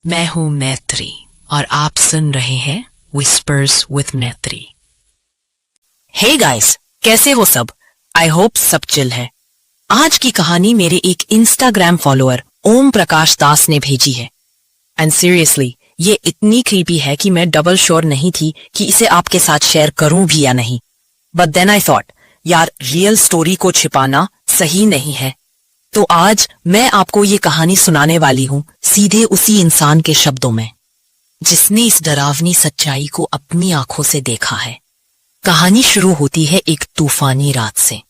मैं हूं मैत्री और आप सुन रहे हैं विस्पर्स विथ मैत्री। हे गाइस, कैसे हो सब? आई होप सब चिल है। आज की कहानी मेरे एक इंस्टाग्राम फॉलोअर ओम प्रकाश दास ने भेजी है। एंड सीरियसली ये इतनी क्रीपी है कि मैं डबल श्योर नहीं थी कि इसे आपके साथ शेयर करूं भी या नहीं। बट देन आई थॉट यार, रियल स्टोरी को छिपाना सही नहीं है। तो आज मैं आपको ये कहानी सुनाने वाली हूँ सीधे उसी इंसान के शब्दों में जिसने इस डरावनी सच्चाई को अपनी आंखों से देखा है। कहानी शुरू होती है एक तूफानी रात से।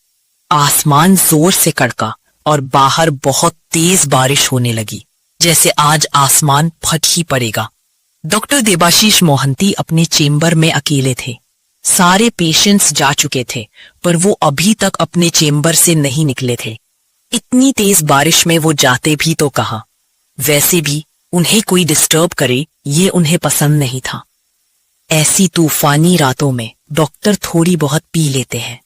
आसमान जोर से कड़का और बाहर बहुत तेज बारिश होने लगी, जैसे आज आसमान फट ही पड़ेगा। डॉक्टर देबाशीष मोहंती अपने चेम्बर में अकेले थे। सारे पेशेंट्स जा चुके थे, पर वो अभी तक अपने चेम्बर से नहीं निकले थे। इतनी तेज बारिश में वो जाते भी तो कहाँ? वैसे भी उन्हें कोई डिस्टर्ब करे ये उन्हें पसंद नहीं था। ऐसी तूफानी रातों में डॉक्टर थोड़ी बहुत पी लेते हैं।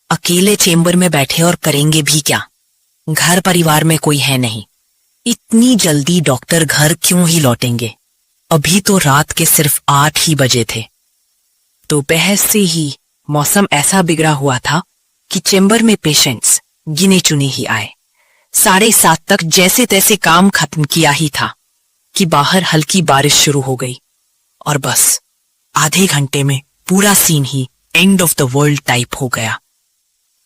अकेले चेम्बर में बैठे और करेंगे भी क्या? घर परिवार में कोई है नहीं। इतनी जल्दी डॉक्टर घर क्यों ही लौटेंगे? अभी तो रात के सिर्फ 8 ही बजे थे। दोपहर से ही मौसम ऐसा बिगड़ा हुआ था कि चेम्बर में पेशेंट्स गिने चुने ही आए। 7:30 तक जैसे तैसे काम खत्म किया ही था कि बाहर हल्की बारिश शुरू हो गई और बस आधे घंटे में पूरा सीन ही end of the world type हो गया।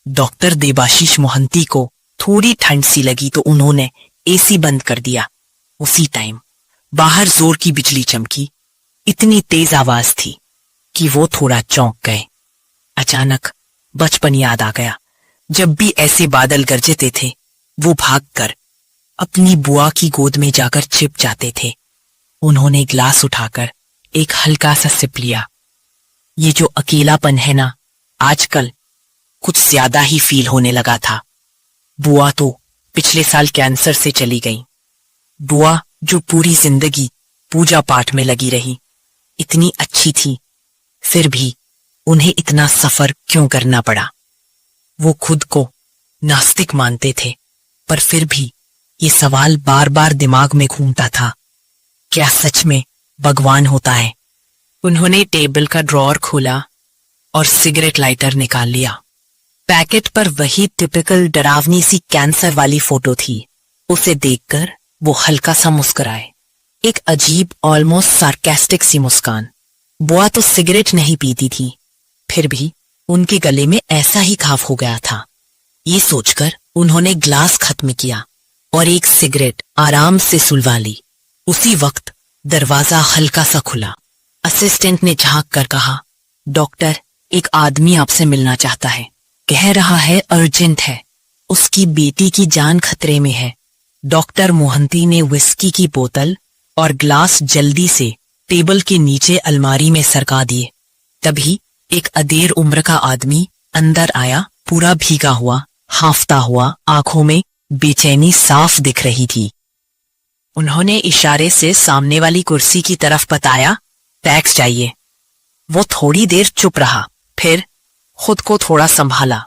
डॉक्टर देबाशीष मोहंती को थोड़ी ठंड सी लगी तो उन्होंने एसी बंद कर दिया। उसी टाइम बाहर जोर की बिजली चमकी। इतनी तेज आवाज थी कि वो थोड़ा चौंक गए। अचानक बचपन याद आ गया। जब भी ऐसे बादल गरजते थे वो भागकर अपनी बुआ की गोद में जाकर छिप जाते थे। उन्होंने ग्लास उठाकर एक हल्का सा सिप लिया। ये जो अकेलापन है ना, आजकल कुछ ज्यादा ही फील होने लगा था। बुआ तो पिछले साल कैंसर से चली गई। बुआ जो पूरी जिंदगी पूजा पाठ में लगी रही, इतनी अच्छी थी, फिर भी उन्हें इतना सफर क्यों करना पड़ा? वो खुद को नास्तिक मानते थे, पर फिर भी ये सवाल बार बार दिमाग में घूमता था, क्या सच में भगवान होता है? उन्होंने टेबल का ड्रॉअर खोला और सिगरेट लाइटर निकाल लिया। पैकेट पर वही टिपिकल डरावनी सी कैंसर वाली फोटो थी। उसे देखकर वो हल्का सा मुस्कुराए, एक अजीब ऑलमोस्ट सार्केस्टिक सी मुस्कान। बुआ तो सिगरेट नहीं पीती थी, फिर भी उनके गले में ऐसा ही घाव हो गया था। ये सोचकर उन्होंने ग्लास खत्म किया और एक सिगरेट आराम से सुलवा ली। उसी वक्त दरवाजा हल्का सा खुला। असिस्टेंट ने झांक कर कहा, डॉक्टर, एक आदमी आपसे मिलना चाहता है। कह रहा है अर्जेंट है, उसकी बेटी की जान खतरे में है। डॉक्टर मोहंती ने विस्की की बोतल और ग्लास जल्दी से टेबल के नीचे अलमारी में सरका दिए। तभी एक अधेड़ उम्र का आदमी अंदर आया, पूरा भीगा हुआ, हांफता हुआ, आंखों में बेचैनी साफ दिख रही थी। उन्होंने इशारे से सामने वाली कुर्सी की तरफ बताया, टैक्स चाहिए। वो थोड़ी देर चुप रहा, फिर खुद को थोड़ा संभाला।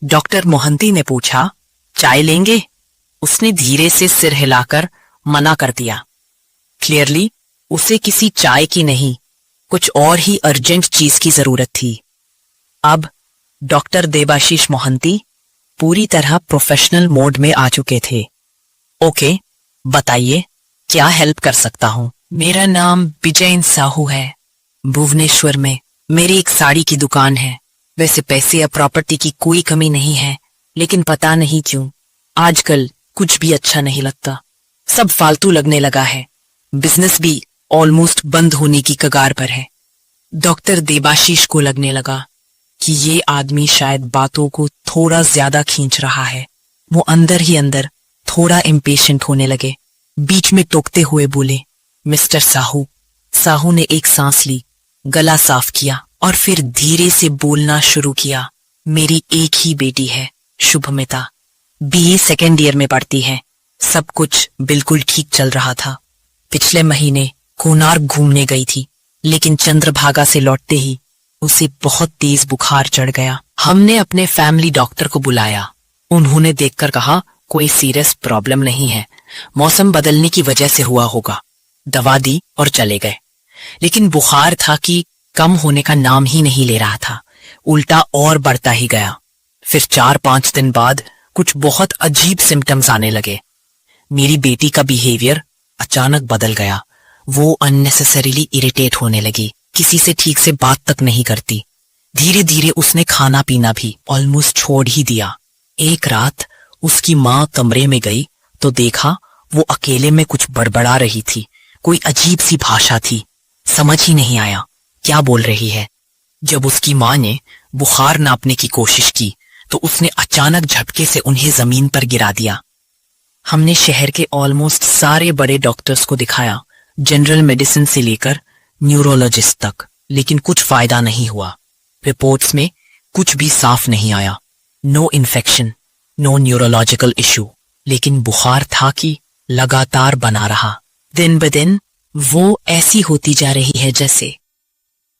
डॉक्टर मोहंती ने पूछा, चाय लेंगे? उसने धीरे से सिर हिलाकर मना कर दिया। क्लियरली उसे किसी चाय की नहीं, कुछ और ही अर्जेंट चीज की जरूरत थी। अब डॉक्टर देबाशीष मोहंती पूरी तरह प्रोफेशनल मोड में आ चुके थे। ओके, बताइए क्या हेल्प कर सकता हूँ? मेरा नाम विजयन साहू है। भुवनेश्वर में मेरी एक साड़ी की दुकान है। वैसे पैसे या प्रॉपर्टी की कोई कमी नहीं है, लेकिन पता नहीं क्यों आजकल कुछ भी अच्छा नहीं लगता। सब फालतू लगने लगा है। बिजनेस भी ऑलमोस्ट बंद होने की कगार पर है। डॉक्टर देबाशीष को लगने लगा कि ये आदमी शायद बातों को थोड़ा ज्यादा खींच रहा है। वो अंदर ही अंदर थोड़ा इम्पेशेंट होने लगे। बीच में टोकते हुए बोले, मिस्टर साहू। साहू ने एक सांस ली, गला साफ किया और फिर धीरे से बोलना शुरू किया। मेरी एक ही बेटी है, शुभमिता। बीए सेकेंड ईयर में पढ़ती है। सब कुछ बिल्कुल ठीक चल रहा था। पिछले महीने कोणार्क घूमने गई थी, लेकिन चंद्रभागा से लौटते ही उसे बहुत तेज बुखार चढ़ गया। हमने अपने फैमिली डॉक्टर को बुलाया। उन्होंने देखकर कहा, कोई सीरियस प्रॉब्लम नहीं है, मौसम बदलने की वजह से हुआ होगा। दवा दी और चले गए। लेकिन बुखार था कि कम होने का नाम ही नहीं ले रहा था, उल्टा और बढ़ता ही गया। फिर 4-5 दिन बाद कुछ बहुत अजीब सिम्टम्स आने लगे। मेरी बेटी का बिहेवियर अचानक बदल गया। वो अननेसेसरीली इरिटेट होने लगी, किसी से ठीक से बात तक नहीं करती। धीरे धीरे उसने खाना पीना भी ऑलमोस्ट छोड़ ही दिया। एक रात उसकी माँ कमरे में गई तो देखा वो अकेले में कुछ बड़बड़ा रही थी। कोई अजीब सी भाषा थी, समझ ही नहीं आया क्या बोल रही है। जब उसकी माँ ने बुखार नापने की कोशिश की तो उसने अचानक झटके से उन्हें जमीन पर गिरा दिया। हमने शहर के ऑलमोस्ट सारे बड़े डॉक्टर्स को दिखाया, जनरल मेडिसिन से लेकर न्यूरोलॉजिस्ट तक, लेकिन कुछ फायदा नहीं हुआ। रिपोर्ट्स में कुछ भी साफ नहीं आया। No infection, no neurological issue, लेकिन बुखार था कि लगातार बना रहा। दिन ब दिन वो ऐसी होती जा रही है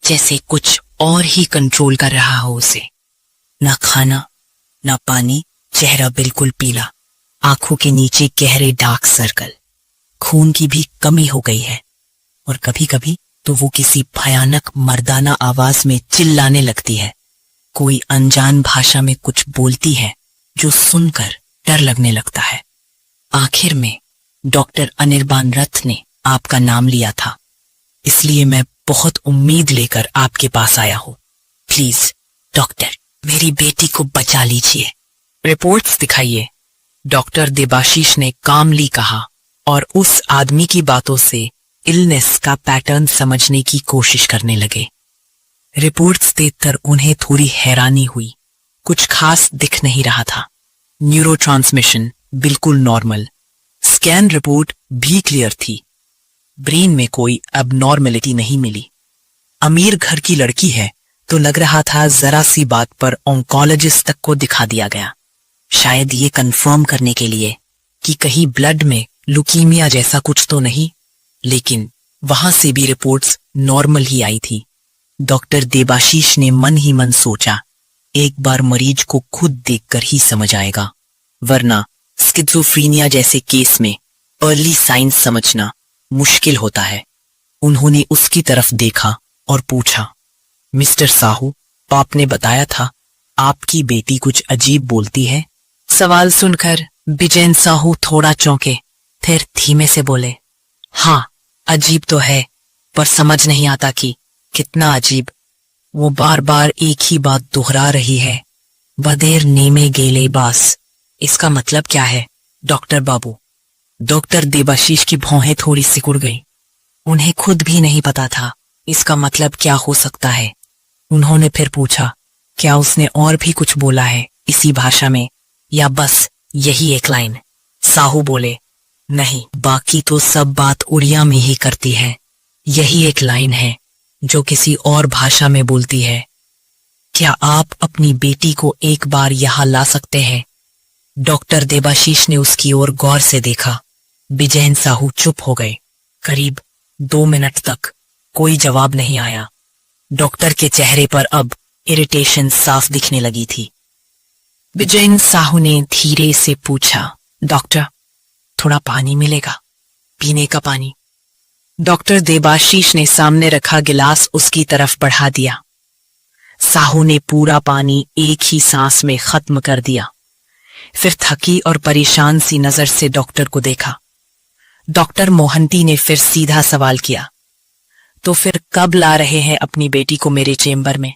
जैसे कुछ और ही कंट्रोल कर रहा हो उसे। ना खाना, ना पानी, चेहरा बिल्कुल पीला, आंखों के नीचे गहरे डार्क सर्कल, खून की भी कमी हो गई है। और कभी कभी तो वो किसी भयानक मर्दाना आवाज में चिल्लाने लगती है। कोई अनजान भाषा में कुछ बोलती है जो सुनकर डर लगने लगता है। आखिर में डॉक्टर अनिर्बान रथ ने आपका नाम लिया था, इसलिए मैं बहुत उम्मीद लेकर आपके पास आया हूं। प्लीज डॉक्टर, मेरी बेटी को बचा लीजिए। रिपोर्ट्स दिखाइए, डॉक्टर देबाशीष ने कामली कहा और उस आदमी की बातों से इलनेस का पैटर्न समझने की कोशिश करने लगे। रिपोर्ट्स देखकर उन्हें थोड़ी हैरानी हुई। कुछ खास दिख नहीं रहा था। न्यूरोट्रांसमिशन बिल्कुल नॉर्मल, स्कैन रिपोर्ट भी क्लियर थी। ब्रेन में कोई अबनॉर्मेलिटी नहीं मिली। अमीर घर की लड़की है तो लग रहा था जरा सी बात पर ऑन्कोलॉजिस्ट तक को दिखा दिया गया, शायद ये कंफर्म करने के लिए कि कहीं ब्लड में लुकीमिया जैसा कुछ तो नहीं। लेकिन वहां से भी रिपोर्ट्स नॉर्मल ही आई थी। डॉक्टर देबाशीष ने मन ही मन सोचा, एक बार मरीज को खुद देखकर ही समझ आएगा, वरना स्किज़ोफ्रेनिया जैसे केस में अर्ली साइंस समझना मुश्किल होता है। उन्होंने उसकी तरफ देखा और पूछा, मिस्टर साहू, आपने बताया था आपकी बेटी कुछ अजीब बोलती है। सवाल सुनकर बिजेन साहू थोड़ा चौंके, फिर धीमे से बोले, हाँ अजीब तो है, पर समझ नहीं आता कि कितना अजीब। वो बार बार एक ही बात दोहरा रही है, बदेर नीमे गेले बास। इसका मतलब क्या है डॉक्टर बाबू? डॉक्टर देबाशीष की भौहें थोड़ी सिकुड़ गई। उन्हें खुद भी नहीं पता था इसका मतलब क्या हो सकता है। उन्होंने फिर पूछा, क्या उसने और भी कुछ बोला है इसी भाषा में, या बस यही एक लाइन? साहू बोले, नहीं, बाकी तो सब बात उड़िया में ही करती है, यही एक लाइन है जो किसी और भाषा में बोलती है। क्या आप अपनी बेटी को एक बार यहाँ ला सकते हैं? डॉक्टर देबाशीष ने उसकी ओर गौर से देखा। बिजैन साहू चुप हो गए। करीब 2 मिनट तक कोई जवाब नहीं आया। डॉक्टर के चेहरे पर अब इरिटेशन साफ दिखने लगी थी। बिजैन साहू ने धीरे से पूछा, डॉक्टर, थोड़ा पानी मिलेगा, पीने का पानी? डॉक्टर देबाशीष ने सामने रखा गिलास उसकी तरफ बढ़ा दिया। साहू ने पूरा पानी एक ही सांस में खत्म कर दिया। फिर थकी और परेशान सी नजर से डॉक्टर को देखा। डॉक्टर मोहंती ने फिर सीधा सवाल किया, तो फिर कब ला रहे हैं अपनी बेटी को मेरे चेंबर में?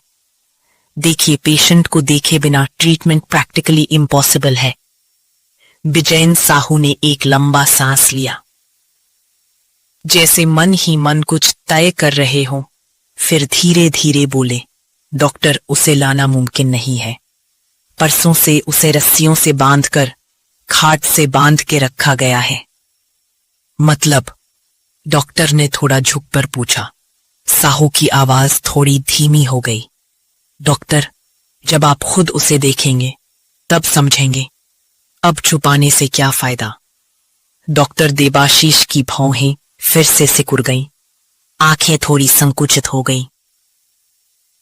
देखिए, पेशेंट को देखे बिना ट्रीटमेंट प्रैक्टिकली इम्पॉसिबल है। बिजैन साहू ने एक लंबा सांस लिया, जैसे मन ही मन कुछ तय कर रहे हों। फिर धीरे धीरे बोले, डॉक्टर, उसे लाना मुमकिन नहीं है। परसों से उसे रस्सियों से बांधकर खाट से बांध के रखा गया है। मतलब? डॉक्टर ने थोड़ा झुककर पूछा। साहू की आवाज थोड़ी धीमी हो गई। डॉक्टर, जब आप खुद उसे देखेंगे तब समझेंगे, अब छुपाने से क्या फायदा? डॉक्टर देबाशीष की भौहें फिर से सिकुड़ गईं, आंखें थोड़ी संकुचित हो गईं।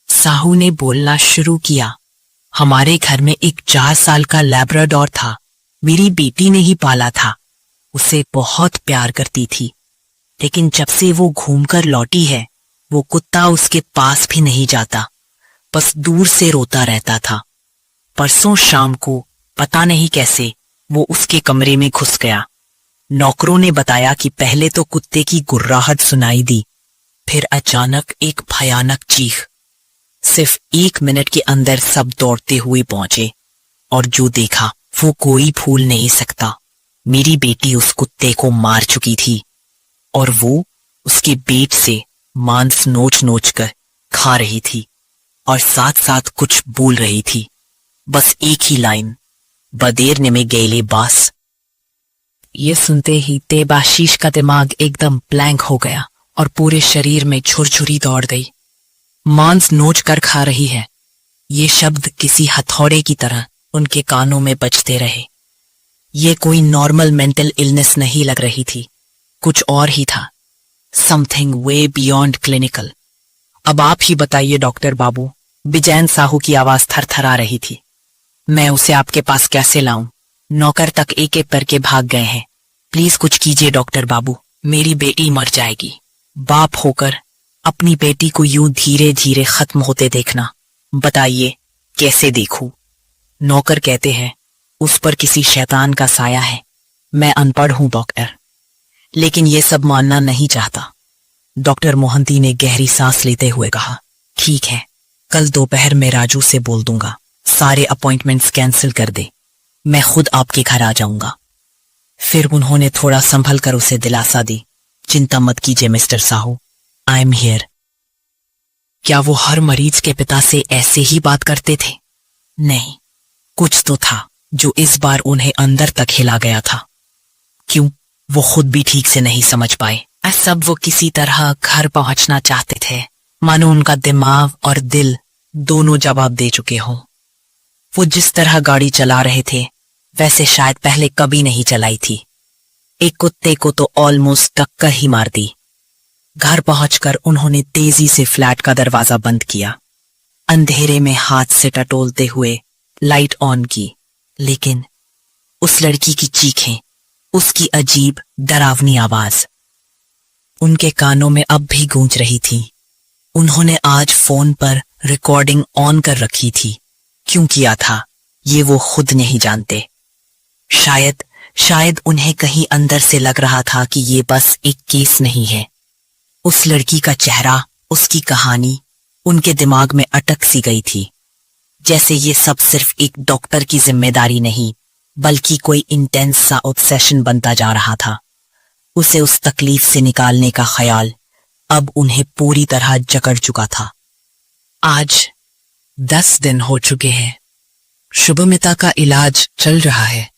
साहू ने बोलना शुरू किया, हमारे घर में एक 4 साल का लैब्राडोर था, मेरी बेटी ने ही पाला था। उसे बहुत प्यार करती थी, लेकिन जब से वो घूमकर लौटी है वो कुत्ता उसके पास भी नहीं जाता, बस दूर से रोता रहता था। परसों शाम को पता नहीं कैसे वो उसके कमरे में घुस गया। नौकरों ने बताया कि पहले तो कुत्ते की गुर्राहट सुनाई दी, फिर अचानक एक भयानक चीख। सिर्फ 1 मिनट के अंदर सब दौड़ते हुए पहुंचे और जो देखा वो कोई भूल नहीं सकता। मेरी बेटी उस कुत्ते को मार चुकी थी और वो उसके पेट से मांस नोच नोच कर खा रही थी और साथ साथ कुछ बोल रही थी, बस एक ही लाइन, बदेरने में गेले बास। ये सुनते ही देबाशीष का दिमाग एकदम ब्लैंक हो गया और पूरे शरीर में झुरझुरी दौड़ गई। मांस नोच कर खा रही है, ये शब्द किसी हथौड़े की तरह उनके कानों में बजते रहे। ये कोई नॉर्मल मेंटल इलनेस नहीं लग रही थी, कुछ और ही था, समथिंग वे बियॉन्ड क्लिनिकल। अब आप ही बताइए डॉक्टर बाबू, बिजैन साहू की आवाज थरथरा रही थी। मैं उसे आपके पास कैसे लाऊं? नौकर तक एक एक करके भाग गए हैं। प्लीज कुछ कीजिए डॉक्टर बाबू, मेरी बेटी मर जाएगी। बाप होकर अपनी बेटी को यूं धीरे धीरे खत्म होते देखना, बताइए कैसे देखूं? नौकर कहते हैं उस पर किसी शैतान का साया है। मैं अनपढ़ हूं डॉक्टर, लेकिन ये सब मानना नहीं चाहता। डॉक्टर मोहंती ने गहरी सांस लेते हुए कहा, ठीक है, कल दोपहर में राजू से बोल दूंगा सारे अपॉइंटमेंट्स कैंसिल कर दे, मैं खुद आपके घर आ जाऊंगा। फिर उन्होंने थोड़ा संभल कर उसे दिलासा दी, चिंता मत कीजिए mister Sahu, I am here. क्या वो हर मरीज के पिता से ऐसे ही बात करते थे? नहीं, कुछ तो था जो इस बार उन्हें अंदर तक हिला गया था। क्यों, वो खुद भी ठीक से नहीं समझ पाए। सब वो किसी तरह घर पहुंचना चाहते थे, मानो उनका दिमाग और दिल दोनों जवाब दे चुके हों। वो जिस तरह गाड़ी चला रहे थे वैसे शायद पहले कभी नहीं चलाई थी। एक कुत्ते को तो ऑलमोस्ट टक्कर ही मार दी। घर पहुंचकर उन्होंने तेजी से फ्लैट का दरवाजा बंद किया, अंधेरे में हाथ से टटोलते हुए लाइट ऑन की, लेकिन उस लड़की की चीखें, उसकी अजीब डरावनी आवाज उनके कानों में अब भी गूंज रही थी। उन्होंने आज फोन पर रिकॉर्डिंग ऑन कर रखी थी। क्यों किया था ये वो खुद नहीं जानते। शायद उन्हें कहीं अंदर से लग रहा था कि ये बस एक केस नहीं है। उस लड़की का चेहरा, उसकी कहानी उनके दिमाग में अटक सी गई थी, जैसे ये सब सिर्फ एक डॉक्टर की जिम्मेदारी नहीं बल्कि कोई इंटेंस सा ऑब्सेशन बनता जा रहा था। उसे उस तकलीफ से निकालने का ख्याल अब उन्हें पूरी तरह जकड़ चुका था। आज 10 दिन हो चुके हैं। शुभमिता का इलाज चल रहा है,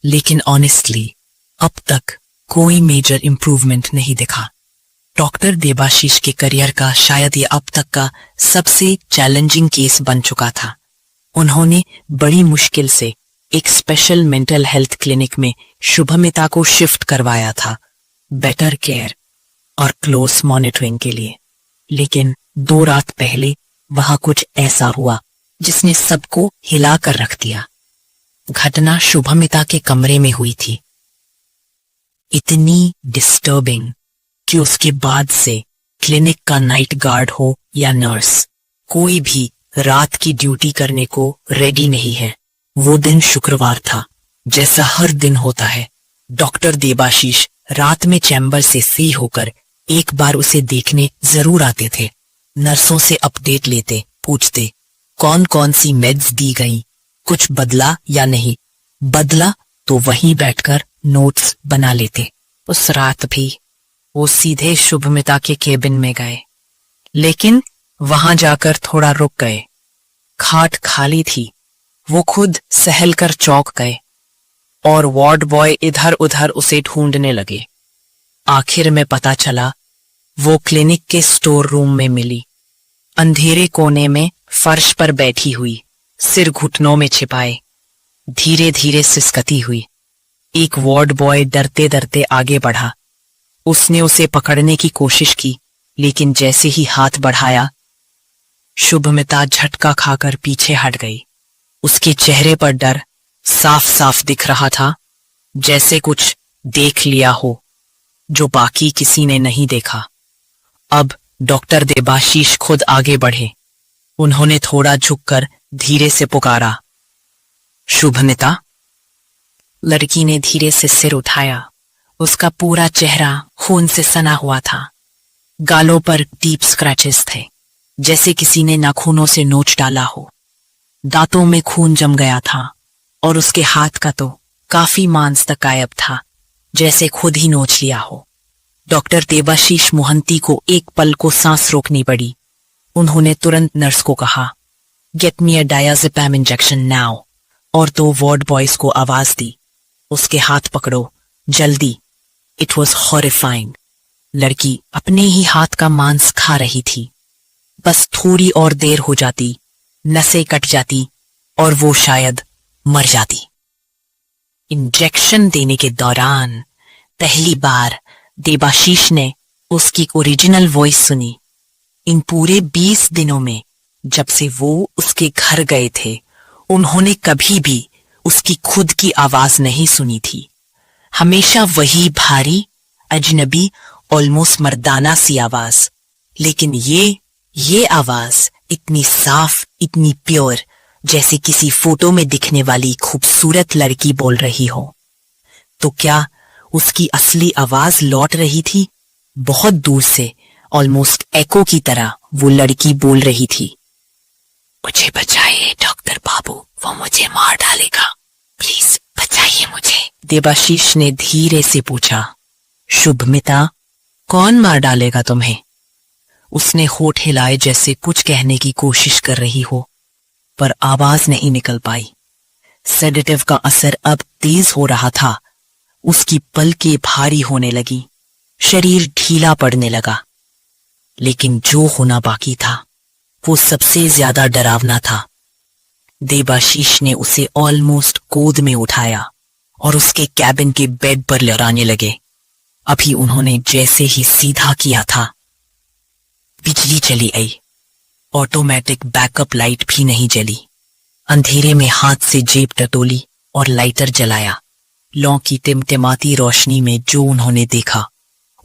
लेकिन ऑनेस्टली अब तक कोई मेजर इंप्रूवमेंट नहीं दिखा। डॉक्टर देबाशीष के करियर का शायद ये अब तक का सबसे चैलेंजिंग केस बन चुका था। उन्होंने बड़ी मुश्किल से एक स्पेशल मेंटल हेल्थ क्लिनिक में शुभमिता को शिफ्ट करवाया था, बेटर केयर और क्लोज मॉनिटरिंग के लिए। लेकिन 2 रात पहले वहां कुछ ऐसा हुआ जिसने सबको हिला कर रख दिया। घटना शुभमिता के कमरे में हुई थी, इतनी डिस्टर्बिंग कि उसके बाद से क्लिनिक का नाइट गार्ड हो या नर्स, कोई भी रात की ड्यूटी करने को रेडी नहीं है। वो दिन शुक्रवार था, जैसा हर दिन होता है। डॉक्टर देबाशीष रात में चैम्बर से फ्री होकर एक बार उसे देखने जरूर आते थे। नर्सों से अपडेट लेते, पूछते कौन कौन सी मेड्स दी गई, कुछ बदला या नहीं। बदला तो वहीं बैठकर नोट्स बना लेते। उस रात भी वो सीधे शुभमिता के केबिन में गए, लेकिन वहां जाकर थोड़ा रुक गए। खाट खाली थी। वो खुद सहल कर चौंक गए और वार्ड बॉय इधर उधर उसे ढूंढने लगे। आखिर में पता चला वो क्लिनिक के स्टोर रूम में मिली, अंधेरे कोने में फर्श पर बैठी हुई, सिर घुटनों में छिपाए, धीरे धीरे सिसकती हुई। एक वार्ड बॉय डरते डरते आगे बढ़ा। उसने उसे पकड़ने की कोशिश की, लेकिन जैसे ही हाथ बढ़ाया, शुभमिता झटका खाकर पीछे हट गई। उसके चेहरे पर डर साफ साफ दिख रहा था, जैसे कुछ देख लिया हो। जो बाकी किसी ने नहीं देखा। अब डॉक्टर देबाशीष खुद आगे बढ़े। उन्होंने थोड़ा झुककर धीरे से पुकारा, शुभमिता। लड़की ने धीरे से सिर उठाया। उसका पूरा चेहरा खून से सना हुआ था। गालों पर डीप स्क्रैचेस थे, जैसे किसी ने नाखूनों से नोच डाला हो। दांतों में खून जम गया था और उसके हाथ का तो काफी मांस तक गायब था, जैसे खुद ही नोच लिया हो। डॉक्टर देबाशीष मोहंती को एक पल को सांस रोकनी पड़ी। उन्होंने तुरंत नर्स को कहा, गेट मी अ डायाज़ेपैम इंजेक्शन नाउ, और 2 वार्ड बॉयज को आवाज दी, उसके हाथ पकड़ो जल्दी। It was horrifying. लड़की अपने ही हाथ का मांस खा रही थी। बस थोड़ी और देर हो जाती, नसें कट जाती और वो शायद मर जाती। इंजेक्शन देने के दौरान पहली बार देबाशीष ने उसकी ओरिजिनल वॉइस सुनी। इन पूरे 20 दिनों में जब से वो उसके घर गए थे, उन्होंने कभी भी उसकी खुद की आवाज नहीं सुनी थी। हमेशा वही भारी, अजनबी, ऑलमोस्ट मर्दाना सी आवाज। लेकिन ये आवाज इतनी साफ, इतनी प्योर, जैसे किसी फोटो में दिखने वाली खूबसूरत लड़की बोल रही हो। तो क्या उसकी असली आवाज लौट रही थी? बहुत दूर से, ऑलमोस्ट एको की तरह वो लड़की बोल रही थी, मुझे बचाइए डॉक्टर बाबू, वो मुझे मार डालेगा, प्लीज बचाइए मुझे। देबाशीष ने धीरे से पूछा, शुभमिता, कौन मार डालेगा तुम्हें? उसने होठ हिलाए जैसे कुछ कहने की कोशिश कर रही हो, पर आवाज नहीं निकल पाई। सेडेटिव का असर अब तेज हो रहा था। उसकी पलकें भारी होने लगी, शरीर ढीला पड़ने लगा। लेकिन जो होना बाकी था वो सबसे ज्यादा डरावना था। देबाशीष ने उसे ऑलमोस्ट गोद में उठाया और उसके कैबिन के बेड पर लहराने लगे। अभी उन्होंने जैसे ही सीधा किया था, बिजली चली आई। ऑटोमेटिक बैकअप लाइट भी नहीं जली। अंधेरे में हाथ से जेब टटोली और लाइटर जलाया। लौ की टिमटिमाती रोशनी में जो उन्होंने देखा,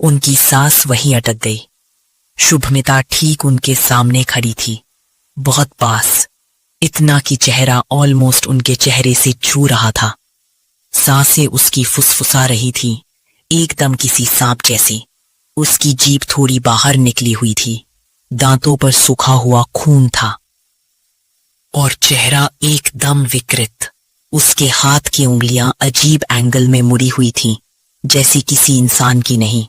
उनकी सांस वहीं अटक गई। शुभमिता ठीक उनके सामने खड़ी थी, बहुत पास, इतना कि चेहरा ऑलमोस्ट उनके चेहरे से छू रहा था। सांसें उसकी फुसफुसा रही थी, एकदम किसी सांप जैसी। उसकी जीभ थोड़ी बाहर निकली हुई थी, दांतों पर सूखा हुआ खून था और चेहरा एकदम विकृत। उसके हाथ की उंगलियां अजीब एंगल में मुड़ी हुई थीं, जैसी किसी इंसान की नहीं।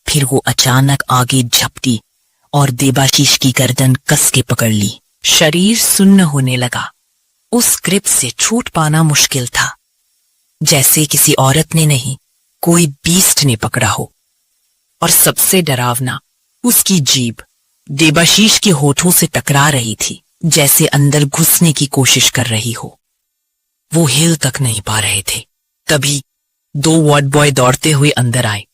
फिर वो अचानक आगे झपटी और देबाशीष की गर्दन कस के पकड़ ली। शरीर सुन्न होने लगा। उस ग्रिप से छूट पाना मुश्किल था, जैसे किसी औरत ने नहीं, कोई बीस्ट ने पकड़ा हो। और सबसे डरावना, उसकी जीभ देबाशीष के होठों से टकरा रही थी, जैसे अंदर घुसने की कोशिश कर रही हो। वो हिल तक नहीं पा रहे थे। तभी 2 वार्ड बॉय दौड़ते हुए अंदर आए।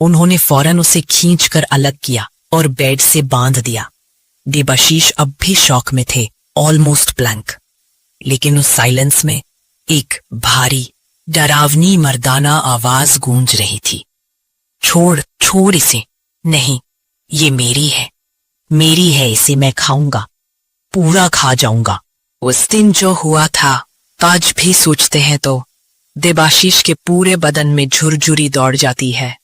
उन्होंने फौरन उसे खींचकर अलग किया और बेड से बांध दिया। देबाशीष अब भी शॉक में थे, ऑलमोस्ट ब्लैंक। लेकिन उस साइलेंस में एक भारी, डरावनी मर्दाना आवाज गूंज रही थी, छोड़ छोड़ इसे, नहीं, ये मेरी है, मेरी है, इसे मैं खाऊंगा, पूरा खा जाऊंगा। उस दिन जो हुआ था, आज भी सोचते हैं तो देबाशीष के पूरे बदन में झुरझुरी दौड़ जाती है,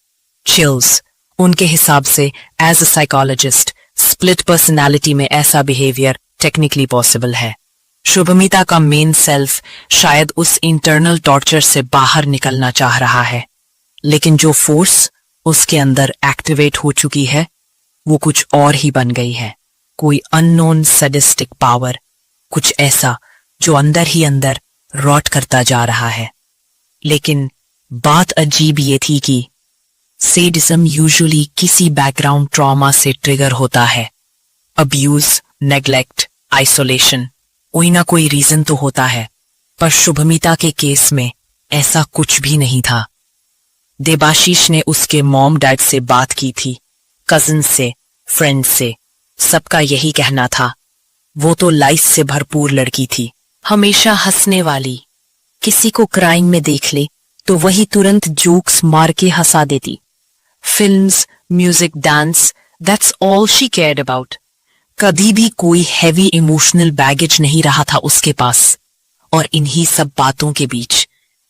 चिल्स। उनके हिसाब से as a psychologist, split personality में ऐसा बिहेवियर टेक्निकली पॉसिबल है। शुभमिता का मेन सेल्फ शायद उस इंटरनल टॉर्चर से बाहर निकलना चाह रहा है, लेकिन जो फोर्स उसके अंदर एक्टिवेट हो चुकी है, वो कुछ और ही बन गई है। कोई अननोन सैडिस्टिक पावर, कुछ ऐसा जो अंदर ही अंदर रॉट करता जा रहा है। लेकिन बात अजीब ये थी कि सैडिज्म यूजुअली किसी बैकग्राउंड ट्रॉमा से ट्रिगर होता है। अब्यूज, नेग्लेक्ट, आइसोलेशन, कोई ना कोई रीजन तो होता है, पर शुभमिता के केस में ऐसा कुछ भी नहीं था। देबाशीष ने उसके मॉम डैड से बात की थी, कजिन से, फ्रेंड से, सबका यही कहना था, वो तो लाइफ से भरपूर लड़की थी, हमेशा हंसने वाली। किसी को क्राइम में देख ले तो वही तुरंत जोक्स मार के हंसा देती। Films, music, dance, that's all she cared about. कभी भी कोई हैवी इमोशनल बैगेज नहीं रहा था उसके पास। और इन्हीं सब बातों के बीच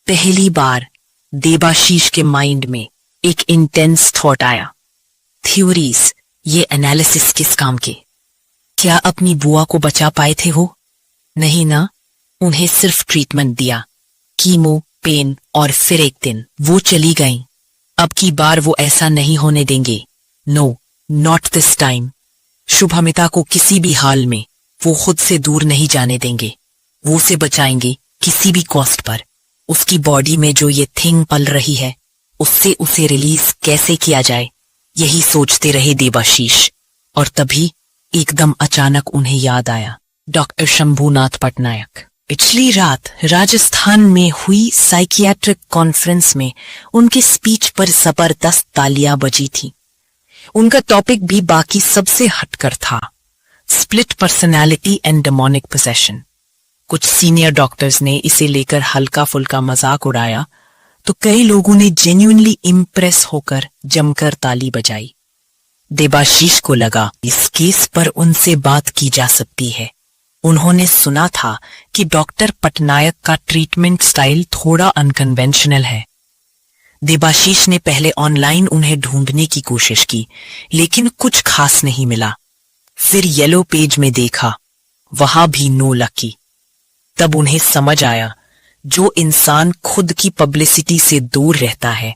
पहली बार देबाशीष के माइंड में एक इंटेंस थॉट आया। थ्योरीज, ये एनालिसिस किस काम के? क्या अपनी बुआ को बचा पाए थे वो? नहीं ना, उन्हें सिर्फ ट्रीटमेंट दिया, कीमो, पेन, और फिर एक दिन वो चली गईं। अब की बार वो ऐसा नहीं होने देंगे। No, not this time. Shubhmita को किसी भी हाल में वो खुद से दूर नहीं जाने देंगे। वो उसे बचाएंगे किसी भी कॉस्ट पर। उसकी बॉडी में जो ये थिंग पल रही है, उससे उसे रिलीज कैसे किया जाए, यही सोचते रहे देबाशीष। और तभी एकदम अचानक उन्हें याद आया डॉक्टर शंभूनाथ पटनायक। पिछली रात राजस्थान में हुई साइकियाट्रिक कॉन्फ्रेंस में उनकी स्पीच पर जबरदस्त तालियां बजी थी। उनका टॉपिक भी बाकी सबसे हटकर था, split personality and demonic possession. कुछ सीनियर डॉक्टर्स ने इसे लेकर हल्का फुल्का मजाक उड़ाया, तो कई लोगों ने जेन्युइनली इम्प्रेस होकर जमकर ताली बजाई। देबाशीष को लगा इस केस पर उनसे बात की जा सकती है। उन्होंने सुना था कि डॉक्टर पटनायक का ट्रीटमेंट स्टाइल थोड़ा अनकन्वेंशनल है। देबाशीष ने पहले ऑनलाइन उन्हें ढूंढने की कोशिश की, लेकिन कुछ खास नहीं मिला। फिर येलो पेज में देखा, वहां भी नो लकी। तब उन्हें समझ आया, जो इंसान खुद की पब्लिसिटी से दूर रहता है,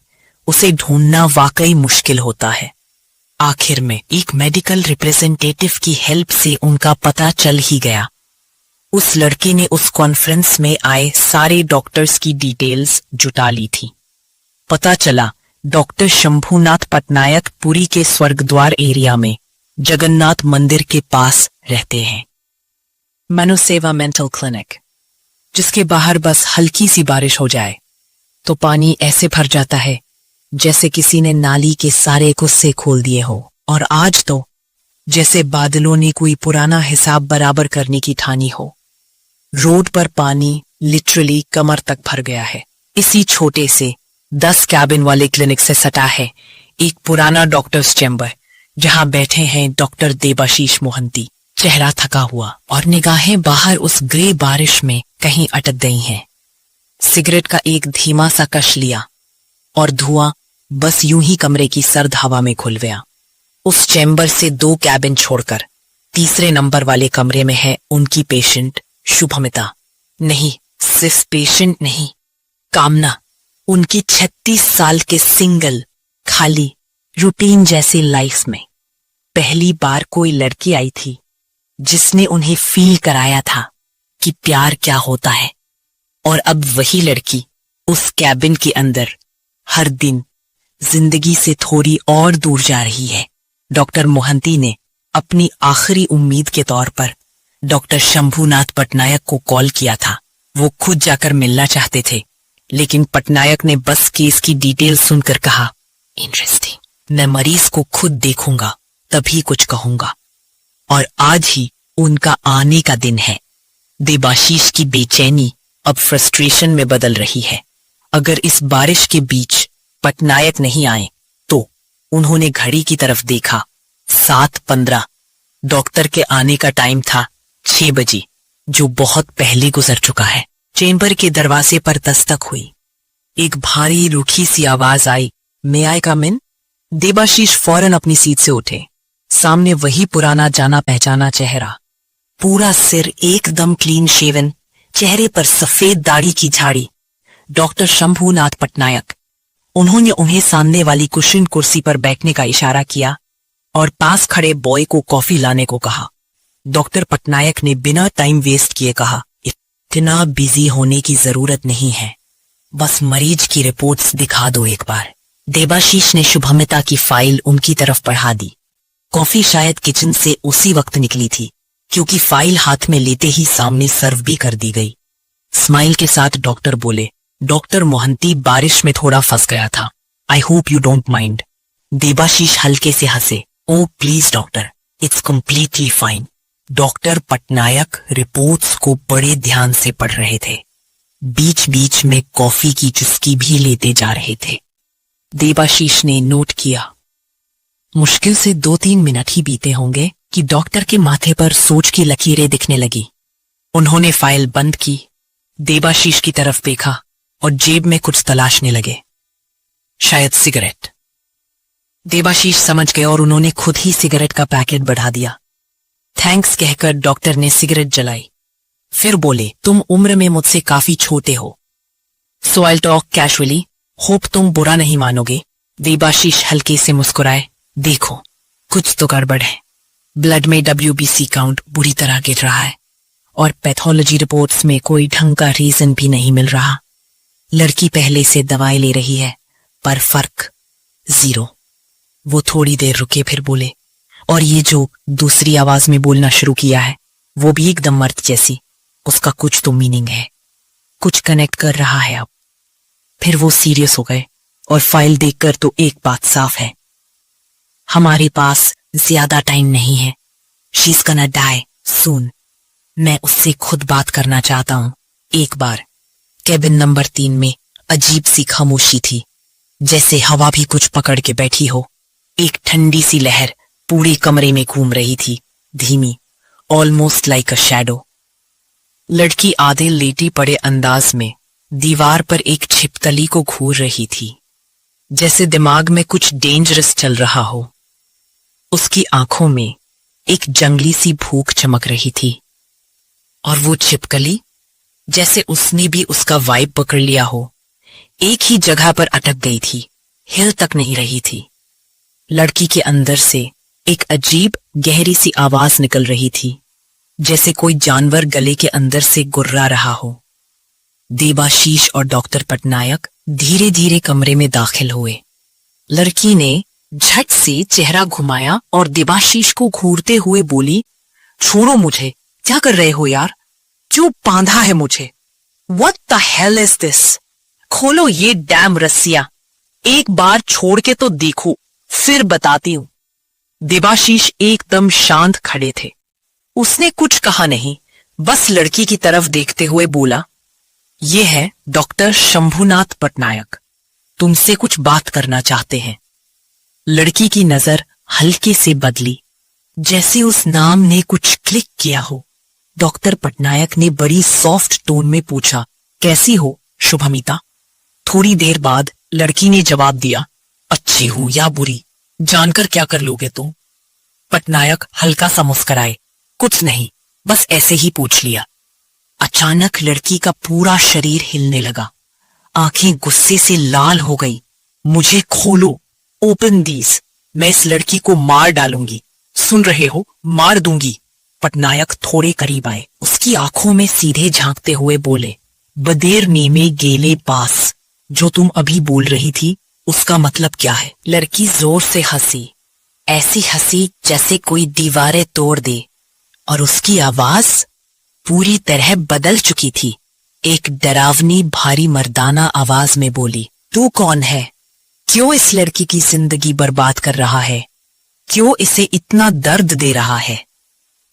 उसे ढूंढना वाकई मुश्किल होता है। आखिर में एक मेडिकल रिप्रेजेंटेटिव की हेल्प से उनका पता चल ही गया। उस लड़के ने उस कॉन्फ्रेंस में आए सारे डॉक्टर्स की डिटेल्स जुटा ली थी। पता चला डॉक्टर शंभूनाथ पटनायक पुरी के स्वर्गद्वार एरिया में जगन्नाथ मंदिर के पास रहते हैं। मनुसेवा मेंटल क्लिनिक, जिसके बाहर बस हल्की सी बारिश हो जाए तो पानी ऐसे भर जाता है जैसे किसी ने नाली के सारे कुस्से खोल दिए हो। और आज तो जैसे बादलों ने कोई पुराना हिसाब बराबर करने की ठानी हो। रोड पर पानी लिटरली कमर तक भर गया है। इसी छोटे से 10 कैबिन वाले क्लिनिक से सटा है एक पुराना डॉक्टर्स चैम्बर, जहां बैठे हैं डॉक्टर देबाशीष मोहंती। चेहरा थका हुआ और निगाहें बाहर उस ग्रे बारिश में कहीं अटक गई हैं। सिगरेट का एक धीमा सा कश लिया और धुआं बस यूं ही कमरे की सर्द हवा में घुल गया। उस चैम्बर से 2 कैबिन छोड़कर तीसरे नंबर वाले कमरे में है उनकी पेशेंट शुभमिता। नहीं, सिर्फ पेशेंट नहीं, कामना। उनकी 36 साल के सिंगल, खाली, रूटीन जैसी लाइफ में पहली बार कोई लड़की आई थी जिसने उन्हें फील कराया था कि प्यार क्या होता है। और अब वही लड़की उस कैबिन के अंदर हर दिन जिंदगी से थोड़ी और दूर जा रही है। डॉक्टर मोहंती ने अपनी आखिरी उम्मीद के तौर पर डॉक्टर शंभूनाथ पटनायक को कॉल किया था। वो खुद जाकर मिलना चाहते थे, लेकिन पटनायक ने बस केस की डिटेल सुनकर कहा, इंटरेस्टिंग, मैं मरीज को खुद देखूंगा तभी कुछ कहूंगा। और आज ही उनका आने का दिन है। देबाशीष की बेचैनी अब फ्रस्ट्रेशन में बदल रही है। अगर इस बारिश के बीच पटनायक नहीं आए तो उन्होंने घड़ी की तरफ देखा, 7:15। डॉक्टर के आने का टाइम था 6 बजे, जो बहुत पहले गुजर चुका है। चेंबर के दरवाजे पर दस्तक हुई। एक भारी रूखी सी आवाज आई, मे आई कम इन? देबाशीष फौरन अपनी सीट से उठे। सामने वही पुराना जाना पहचाना चेहरा, पूरा सिर एकदम क्लीन शेवन, चेहरे पर सफेद दाढ़ी की झाड़ी, डॉक्टर शंभूनाथ पटनायक। उन्होंने उन्हें सामने वाली कुशन कुर्सी पर बैठने का इशारा किया और पास खड़े बॉय को कॉफी लाने को कहा। डॉक्टर पटनायक ने बिना टाइम वेस्ट किए कहा, इतना बिजी होने की जरूरत नहीं है, बस मरीज की रिपोर्ट्स दिखा दो एक बार। देबाशीष ने शुभमिता की फाइल उनकी तरफ बढ़ा दी। कॉफी शायद किचन से उसी वक्त निकली थी, क्योंकि फाइल हाथ में लेते ही सामने सर्व भी कर दी गई। स्माइल के साथ डॉक्टर बोले, डॉक्टर मोहंती बारिश में थोड़ा फंस गया था, I hope you don't mind. Debashish हल्के से हंसे, oh please doctor, it's completely fine. Doctor Patnaik reports को बड़े ध्यान से पढ़ रहे थे, बीच बीच में कॉफी की चुस्की भी लेते जा रहे थे। देबाशीष ने नोट किया। मुश्किल से 2-3 मिनट ही बीते होंगे कि डॉक्टर के माथे पर सोच की लकीरें दिखने लगी। उन्होंने फाइल बंद की, देबाशीष की तरफ देखा और जेब में कुछ तलाशने लगे। शायद सिगरेट। देबाशीष समझ गए और उन्होंने खुद ही सिगरेट का पैकेट बढ़ा दिया। थैंक्स कहकर डॉक्टर ने सिगरेट जलाई। फिर बोले, तुम उम्र में मुझसे काफी छोटे हो, सो आई टॉक कैजुअली, होप तुम बुरा नहीं मानोगे। देबाशीष हल्के से मुस्कुराए। देखो, कुछ तो गड़बड़ है। ब्लड में WBC काउंट बुरी तरह गिर रहा है और पैथोलॉजी रिपोर्ट्स में कोई ढंग का रीजन भी नहीं मिल रहा। लड़की पहले से दवाई ले रही है पर फर्क 0। वो थोड़ी देर रुके फिर बोले, और ये जो दूसरी आवाज में बोलना शुरू किया है वो भी एकदम मर्द जैसी, उसका कुछ तो मीनिंग है, कुछ कनेक्ट कर रहा है अब। फिर वो सीरियस हो गए और फाइल देखकर तो एक बात साफ है, हमारे पास ज्यादा टाइम नहीं है। शी इज गोना डाई सून। मैं उससे खुद बात करना चाहता हूं एक बार। केबिन नंबर 3 में अजीब सी खामोशी थी, जैसे हवा भी कुछ पकड़ के बैठी हो। एक ठंडी सी लहर पूरे कमरे में घूम रही थी, धीमी, ऑलमोस्ट लाइक अ शैडो। लड़की आधे लेटी पड़े अंदाज में दीवार पर एक छिपकली को घूर रही थी, जैसे दिमाग में कुछ डेंजरस चल रहा हो। उसकी आंखों में एक जंगली सी भूख चमक रही थी और वो छिपकली, जैसे उसने भी उसका वाइब पकड़ लिया हो, एक ही जगह पर अटक गई थी, हिल तक नहीं रही थी। लड़की के अंदर से एक अजीब गहरी सी आवाज निकल रही थी, जैसे कोई जानवर गले के अंदर से गुर्रा रहा हो। देबाशीष और डॉक्टर पटनायक धीरे धीरे कमरे में दाखिल हुए। लड़की ने झट से चेहरा घुमाया और देबाशीष को घूरते हुए बोली, छोड़ो मुझे, क्या कर रहे हो यार, क्यों बांधा है मुझे? What the hell is this? खोलो ये डैम रस्सियां, एक बार छोड़ के तो देखो, फिर बताती हूं। देबाशीष एकदम शांत खड़े थे। उसने कुछ कहा नहीं, बस लड़की की तरफ देखते हुए बोला, ये है डॉक्टर शंभुनाथ पटनायक, तुमसे कुछ बात करना चाहते हैं। लड़की की नजर हल्के से बदली, जैसे उस नाम ने कुछ क्लिक किया हो। डॉक्टर पटनायक ने बड़ी सॉफ्ट टोन में पूछा, कैसी हो शुभमिता? थोड़ी देर बाद लड़की ने जवाब दिया, अच्छी हूं या बुरी, जानकर क्या कर लोगे तुम? पटनायक हल्का सा मुस्कुराए, कुछ नहीं, बस ऐसे ही पूछ लिया। अचानक लड़की का पूरा शरीर हिलने लगा, आंखें गुस्से से लाल हो गई। मुझे खोलो, ओपन दीज, मैं इस लड़की को मार डालूंगी, सुन रहे हो, मार दूंगी। पटनायक थोड़े करीब आए, उसकी आंखों में सीधे झांकते हुए बोले, बदेर नीमे गेले पास, जो तुम अभी बोल रही थी उसका मतलब क्या है? लड़की जोर से हंसी, ऐसी हंसी जैसे कोई दीवारें तोड़ दे, और उसकी आवाज पूरी तरह बदल चुकी थी। एक डरावनी भारी मर्दाना आवाज में बोली, तू कौन है? क्यों इस लड़की की जिंदगी बर्बाद कर रहा है? क्यों इसे इतना दर्द दे रहा है?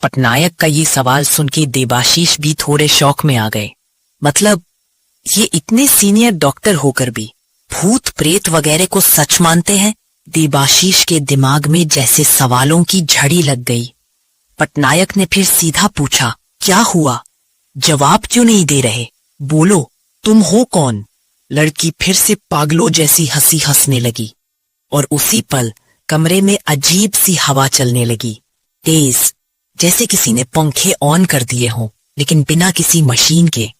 पटनायक का ये सवाल सुन के देबाशीष भी थोड़े शौक में आ गए। मतलब ये इतने सीनियर डॉक्टर होकर भी भूत प्रेत वगैरह को सच मानते हैं? देबाशीष के दिमाग में जैसे सवालों की झड़ी लग गई। पटनायक ने फिर सीधा पूछा, क्या हुआ? जवाब क्यों नहीं दे रहे? बोलो, तुम हो कौन? लड़की फिर से पागलों जैसी हंसी हंसने लगी और उसी पल कमरे में अजीब सी हवा चलने लगी, तेज, जैसे किसी ने पंखे ऑन कर दिए हों, लेकिन बिना किसी मशीन के।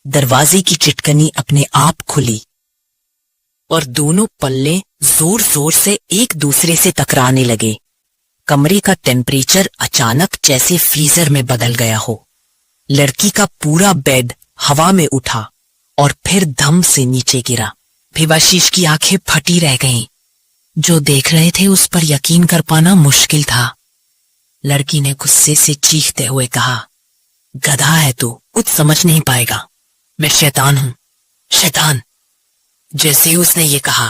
दरवाजे की चिटकनी अपने आप खुली और दोनों पल्ले जोर जोर से एक दूसरे से टकराने लगे। कमरे का टेम्परेचर अचानक जैसे फ्रीजर में बदल गया हो। लड़की का पूरा बेड हवा में उठा और फिर धम से नीचे गिरा। देबाशीष की आंखें फटी रह गईं। जो देख रहे थे उस पर यकीन कर पाना मुश्किल था। लड़की ने गुस्से से चीखते हुए कहा, गधा है तू, कुछ समझ नहीं पाएगा। मैं शैतान हूं, शैतान। जैसे ही उसने ये कहा,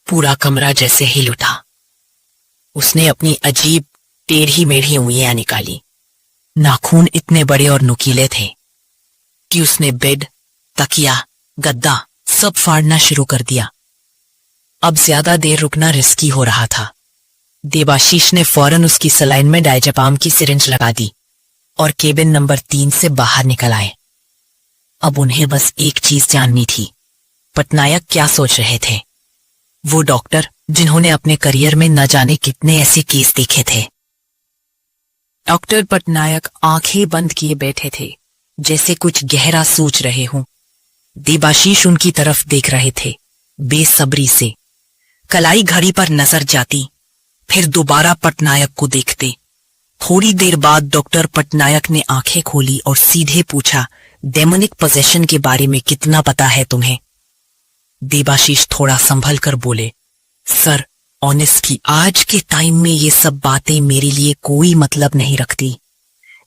पूरा कमरा जैसे हिल उठा। उसने अपनी अजीब टेढ़ी मेढ़ी उंगलियां निकाली। नाखून इतने बड़े और नुकीले थे कि उसने बेड, तकिया, गद्दा सब फाड़ना शुरू कर दिया। अब ज्यादा देर रुकना रिस्की हो रहा था। देबाशीष ने फौरन उसकी सलाइन में डायजेपाम की सिरिंज लगा दी और केबिन नंबर 3 से बाहर निकल आए। अब उन्हें बस एक चीज जाननी थी, पटनायक क्या सोच रहे थे। वो डॉक्टर जिन्होंने अपने करियर में न जाने कितने ऐसे केस देखे थे। डॉक्टर पटनायक आंखें बंद किए बैठे थे, जैसे कुछ गहरा सोच रहे हों। देबाशीष उनकी तरफ देख रहे थे, बेसब्री से। कलाई घड़ी पर नजर जाती, फिर दोबारा पटनायक को देखते। थोड़ी देर बाद डॉक्टर पटनायक ने आंखें खोली और सीधे पूछा, डेमोनिक पोजेशन के बारे में कितना पता है तुम्हें? देबाशीष थोड़ा संभल कर बोले, सर ऑनेस्टली आज के टाइम में ये सब बातें मेरे लिए कोई मतलब नहीं रखती।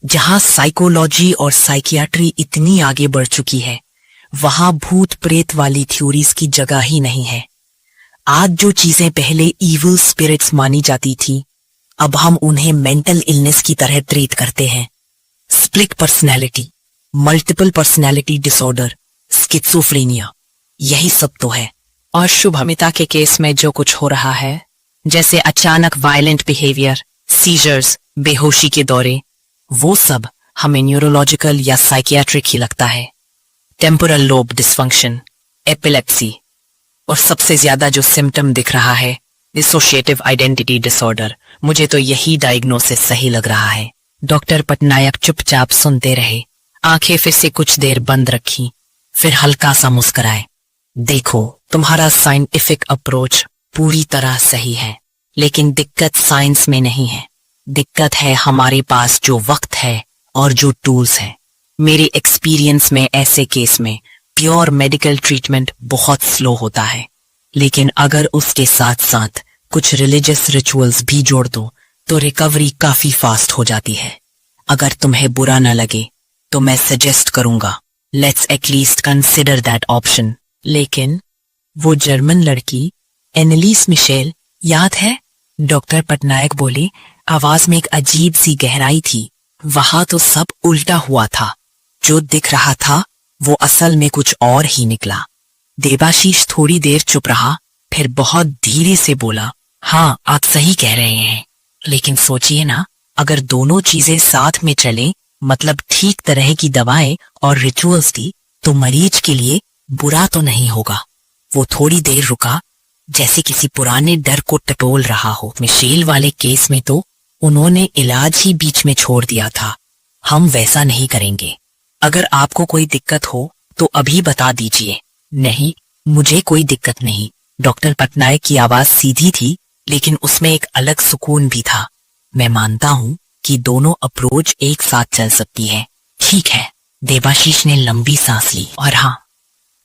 जहां साइकोलॉजी और साइकियाट्री इतनी आगे बढ़ चुकी है, वहां भूत प्रेत वाली थ्योरीज की जगह ही नहीं है। आज जो चीजें पहले इविल स्पिरिट्स मानी जाती थी, अब हम उन्हें मेंटल इलनेस की तरह ट्रीट करते हैं। Split personality, multiple personality disorder, schizophrenia, यही सब तो है। और शुभमिता के केस में जो कुछ हो रहा है, जैसे अचानक वायलेंट बिहेवियर, सीजर्स, बेहोशी के दौरे, वो सब हमें न्यूरोलॉजिकल या साइकियाट्रिक ही लगता है। टेम्पोरल लोब डिसफंक्शन, एपिलेप्सी, और सबसे ज्यादा जो सिम्टम दिख रहा है, डिसोशिएटिव आइडेंटिटी डिसऑर्डर। मुझे तो यही डायग्नोसिस सही लग रहा है। डॉक्टर पटनायक चुपचाप सुनते रहे, आंखें फिर से कुछ देर बंद रखी, फिर हल्का सा मुस्कुराए। देखो, तुम्हारा साइंटिफिक अप्रोच पूरी तरह सही है, लेकिन दिक्कत साइंस में नहीं है। दिक्कत है हमारे पास जो वक्त है और जो टूल्स हैं। मेरे एक्सपीरियंस में ऐसे केस में प्योर मेडिकल ट्रीटमेंट बहुत स्लो होता है, लेकिन अगर उसके साथ साथ कुछ रिलीजियस रिचुअल्स भी जोड़ दो तो रिकवरी काफी फास्ट हो जाती है। अगर तुम्हें बुरा न लगे तो मैं सजेस्ट करूंगा, let's at least consider that option. लेकिन वो जर्मन लड़की एनलीस मिशेल याद है? डॉक्टर पटनायक बोले, आवाज में एक अजीब सी गहराई थी। वहां तो सब उल्टा हुआ था। जो दिख रहा था वो असल में कुछ और ही निकला। देबाशीष थोड़ी देर चुप रहा, फिर बहुत धीरे से बोला, हाँ आप सही कह रहे हैं, लेकिन सोचिए ना, अगर दोनों चीजें साथ में चले, मतलब ठीक तरह की दवाएं और रिचुअल्स की, तो मरीज के लिए बुरा तो नहीं होगा। वो थोड़ी देर रुका, जैसे किसी पुराने डर को टटोल रहा हो। मिशेल वाले केस में तो उन्होंने इलाज ही बीच में छोड़ दिया था। हम वैसा नहीं करेंगे। अगर आपको कोई दिक्कत हो तो अभी बता दीजिए। नहीं, मुझे कोई दिक्कत नहीं। डॉक्टर पटनायक की आवाज सीधी थी, लेकिन उसमें एक अलग सुकून भी था। मैं मानता हूँ कि दोनों अप्रोच एक साथ चल सकती है। ठीक है, देबाशीष ने लंबी सांस ली। और हाँ,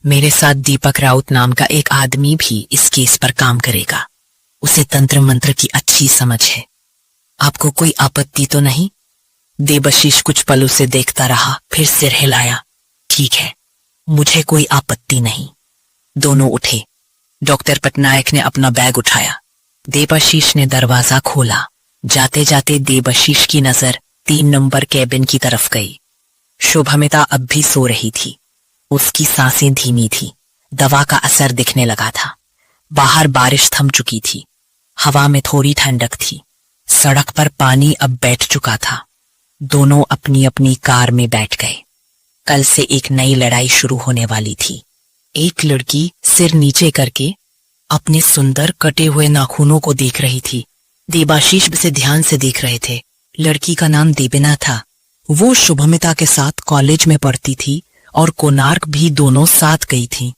मेरे साथ दीपक राउत नाम का एक आदमी भी इस केस पर काम करेगा। उसे तंत्र मंत्र की अच्छी समझ है। आपको कोई आपत्ति तो नहीं? देबाशीष कुछ पल उसे देखता रहा, फिर सिर हिलाया। ठीक है, मुझे कोई आपत्ति नहीं। दोनों उठे। डॉक्टर पटनायक ने अपना बैग उठाया। देबाशीष ने दरवाजा खोला। जाते जाते देबाशीष की नजर 3 नंबर कैबिन की तरफ गई। शुभमिता अब भी सो रही थी। उसकी सांसें धीमी थी। दवा का असर दिखने लगा था। बाहर बारिश थम चुकी थी। हवा में थोड़ी ठंडक थी। सड़क पर पानी अब बैठ चुका था। दोनों अपनी अपनी कार में बैठ गए। कल से एक नई लड़ाई शुरू होने वाली थी। एक लड़की सिर नीचे करके अपने सुंदर कटे हुए नाखूनों को देख रही थी। देबाशीष उसे ध्यान से देख रहे थे। लड़की का नाम देबिना था। वो शुभमिता के साथ कॉलेज में पढ़ती थी और कोणार्क भी दोनों साथ गई थी।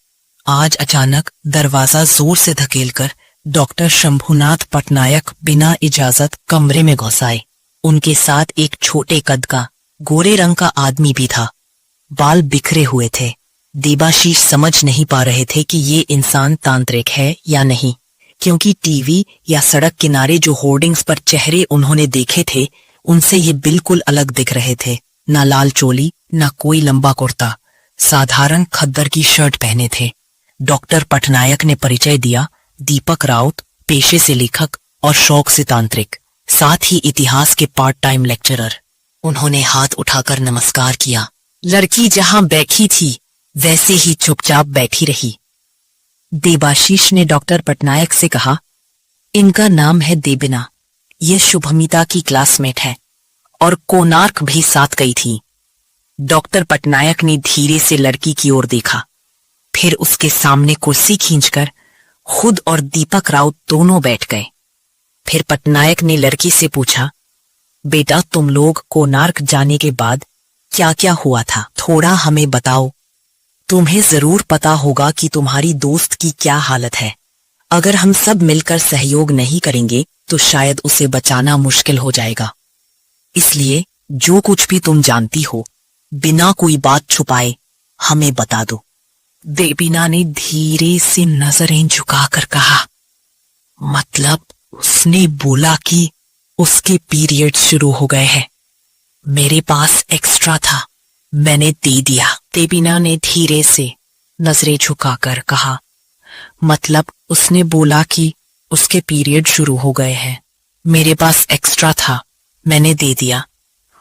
आज अचानक दरवाजा जोर से धकेलकर डॉक्टर शंभुनाथ पटनायक बिना इजाजत कमरे में घुस आए। उनके साथ एक छोटे कद का गोरे रंग का आदमी भी था। बाल बिखरे हुए थे। देबाशीष समझ नहीं पा रहे थे कि ये इंसान तांत्रिक है या नहीं, क्योंकि टीवी या सड़क किनारे जो होर्डिंग्स पर चेहरे उन्होंने देखे थे, उनसे ये बिल्कुल अलग दिख रहे थे। ना लाल चोली, ना कोई लंबा कुर्ता, साधारण खद्दर की शर्ट पहने थे। डॉक्टर पटनायक ने परिचय दिया, दीपक राउत, पेशे से लेखक और शौक से तांत्रिक, साथ ही इतिहास के पार्ट टाइम लेक्चरर। उन्होंने हाथ उठाकर नमस्कार किया। लड़की जहां बैठी थी वैसे ही चुपचाप बैठी रही। देबाशीष ने डॉक्टर पटनायक से कहा, इनका नाम है देबिना, ये शुभमिता की क्लासमेट है और कोणार्क भी साथ गई थी। डॉक्टर पटनायक ने धीरे से लड़की की ओर देखा, फिर उसके सामने कुर्सी खींचकर खुद और दीपक राउत दोनों बैठ गए। फिर पटनायक ने लड़की से पूछा, बेटा तुम लोग कोणार्क जाने के बाद क्या क्या हुआ था, थोड़ा हमें बताओ। तुम्हें जरूर पता होगा कि तुम्हारी दोस्त की क्या हालत है। अगर हम सब मिलकर सहयोग नहीं करेंगे तो शायद उसे बचाना मुश्किल हो जाएगा। इसलिए जो कुछ भी तुम जानती हो बिना कोई बात छुपाए हमें बता दो। देबिना ने धीरे से नजरें झुकाकर कहा, मतलब उसने बोला कि उसके पीरियड शुरू हो गए हैं। मेरे पास एक्स्ट्रा था, मैंने दे दिया। देबिना ने धीरे से नजरें झुकाकर कहा, मतलब उसने बोला कि उसके पीरियड शुरू हो गए हैं। मेरे पास एक्स्ट्रा था, मैंने दे दिया।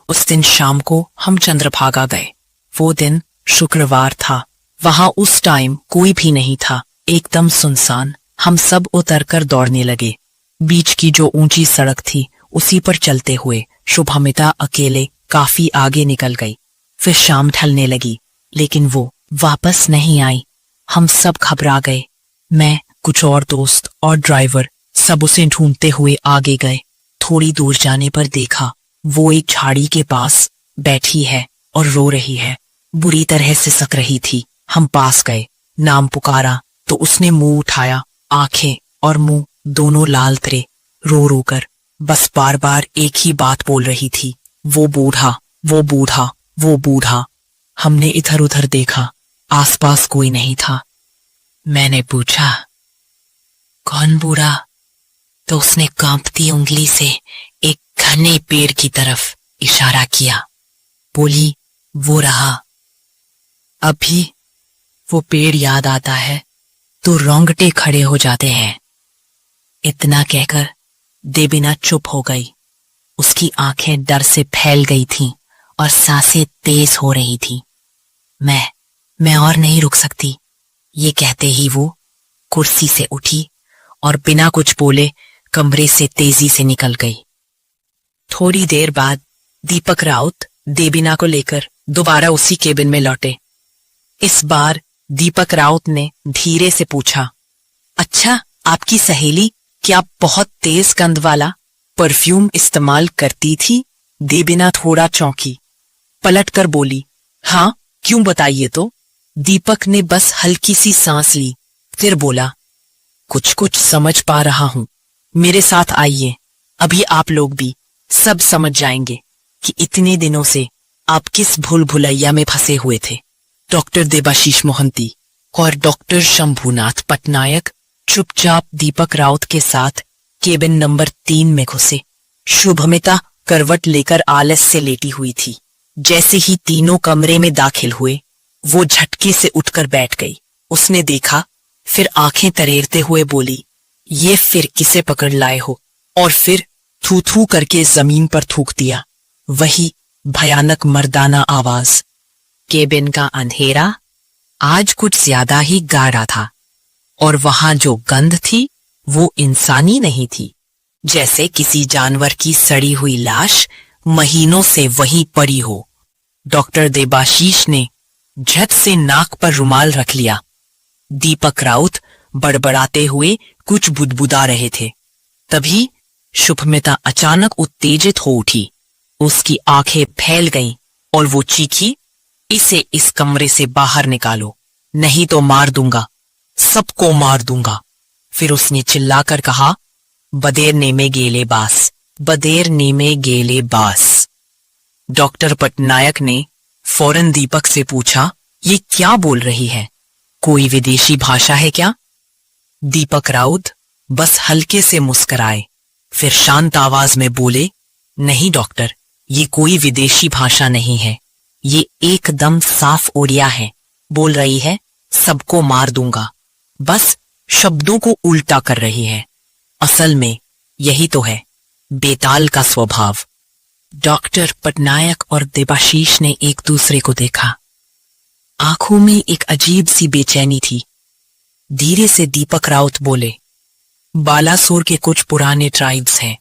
उस दिन शाम को हम चंद्रभागा गए। वो दिन शुक्रवार था। वहां उस टाइम कोई भी नहीं था, एकदम सुनसान। हम सब उतरकर दौड़ने लगे। बीच की जो ऊंची सड़क थी उसी पर चलते हुए शुभमिता अकेले काफी आगे निकल गई। फिर शाम ढलने लगी, लेकिन वो वापस नहीं आई। हम सब घबरा गए। मैं, कुछ और दोस्त और ड्राइवर सब उसे ढूंढते हुए आगे गए। थोड़ी दूर जाने पर देखा वो एक झाड़ी के पास बैठी है और रो रही है, बुरी तरह से सक रही थी। हम पास गए, नाम पुकारा तो उसने मुंह उठाया। आंखें और मुंह दोनों लाल थे, रो रो कर बस बार बार एक ही बात बोल रही थी, वो बूढ़ा, वो बूढ़ा, वो बूढ़ा। हमने इधर उधर देखा, आसपास कोई नहीं था। मैंने पूछा, कौन बूढ़ा? तो उसने कांपती उंगली से एक घने पेड़ की तरफ इशारा किया, बोली, वो रहा। अभी वो पेड़ याद आता है तो रोंगटे खड़े हो जाते हैं। इतना कहकर देबिना चुप हो गई। उसकी आंखें डर से फैल गई थीं और सांसें तेज हो रही थीं। मैं और नहीं रुक सकती, ये कहते ही वो कुर्सी से उठी और बिना कुछ बोले कमरे से तेजी से निकल गई। थोड़ी देर बाद दीपक राउत देबिना को लेकर दोबारा उसी केबिन में लौटे। इस बार दीपक राउत ने धीरे से पूछा, अच्छा आपकी सहेली क्या बहुत तेज गंध वाला परफ्यूम इस्तेमाल करती थी? देबिना थोड़ा चौंकी, पलटकर बोली, हाँ क्यों बताइए तो। दीपक ने बस हल्की सी सांस ली, फिर बोला, कुछ कुछ समझ पा रहा हूं, मेरे साथ आइए, अभी आप लोग भी सब समझ जाएंगे कि इतने दिनों से आप किस भूल भुलैया में फंसे हुए थे। डॉक्टर देबाशीष मोहंती और डॉक्टर शंभुनाथ पटनायक चुपचाप दीपक राउत के साथ केबिन नंबर 3 में घुसे। शुभमिता करवट लेकर आलस से लेटी हुई थी। जैसे ही तीनों कमरे में दाखिल हुए वो झटके से उठकर बैठ गई। उसने देखा, फिर आंखें तरेरते हुए बोली, ये फिर किसे पकड़ लाए हो? और फिर थू थू करके जमीन पर थूक दिया। वही भयानक मर्दाना आवाज। केबिन का अंधेरा आज कुछ ज्यादा ही गाढ़ा था और वहां जो गंध थी वो इंसानी नहीं थी, जैसे किसी जानवर की सड़ी हुई लाश महीनों से वहीं पड़ी हो। डॉक्टर देबाशीष ने झट से नाक पर रुमाल रख लिया। दीपक राउत बड़बड़ाते हुए कुछ बुदबुदा रहे थे। तभी शुभमिता अचानक उत्तेजित हो उठी। उसकी आंखें फैल गईं और वो चीखी, इसे इस कमरे से बाहर निकालो, नहीं तो मार दूंगा, सबको मार दूंगा। फिर उसने चिल्लाकर कहा, बदेर नेमे गेले बास, बदेर नेमे गेले बास। डॉक्टर पटनायक ने फौरन दीपक से पूछा, ये क्या बोल रही है, कोई विदेशी भाषा है क्या? दीपक राउत बस हल्के से मुस्कुराए, फिर शांत आवाज में बोले, नहीं डॉक्टर, ये कोई विदेशी भाषा नहीं है, ये एकदम साफ ओडिया है। बोल रही है सबको मार दूंगा, बस शब्दों को उल्टा कर रही है। असल में यही तो है बेताल का स्वभाव। डॉक्टर पटनायक और देबाशीष ने एक दूसरे को देखा। आंखों में एक अजीब सी बेचैनी थी। धीरे से दीपक राउत बोले, बालासोर के कुछ पुराने ट्राइब्स हैं,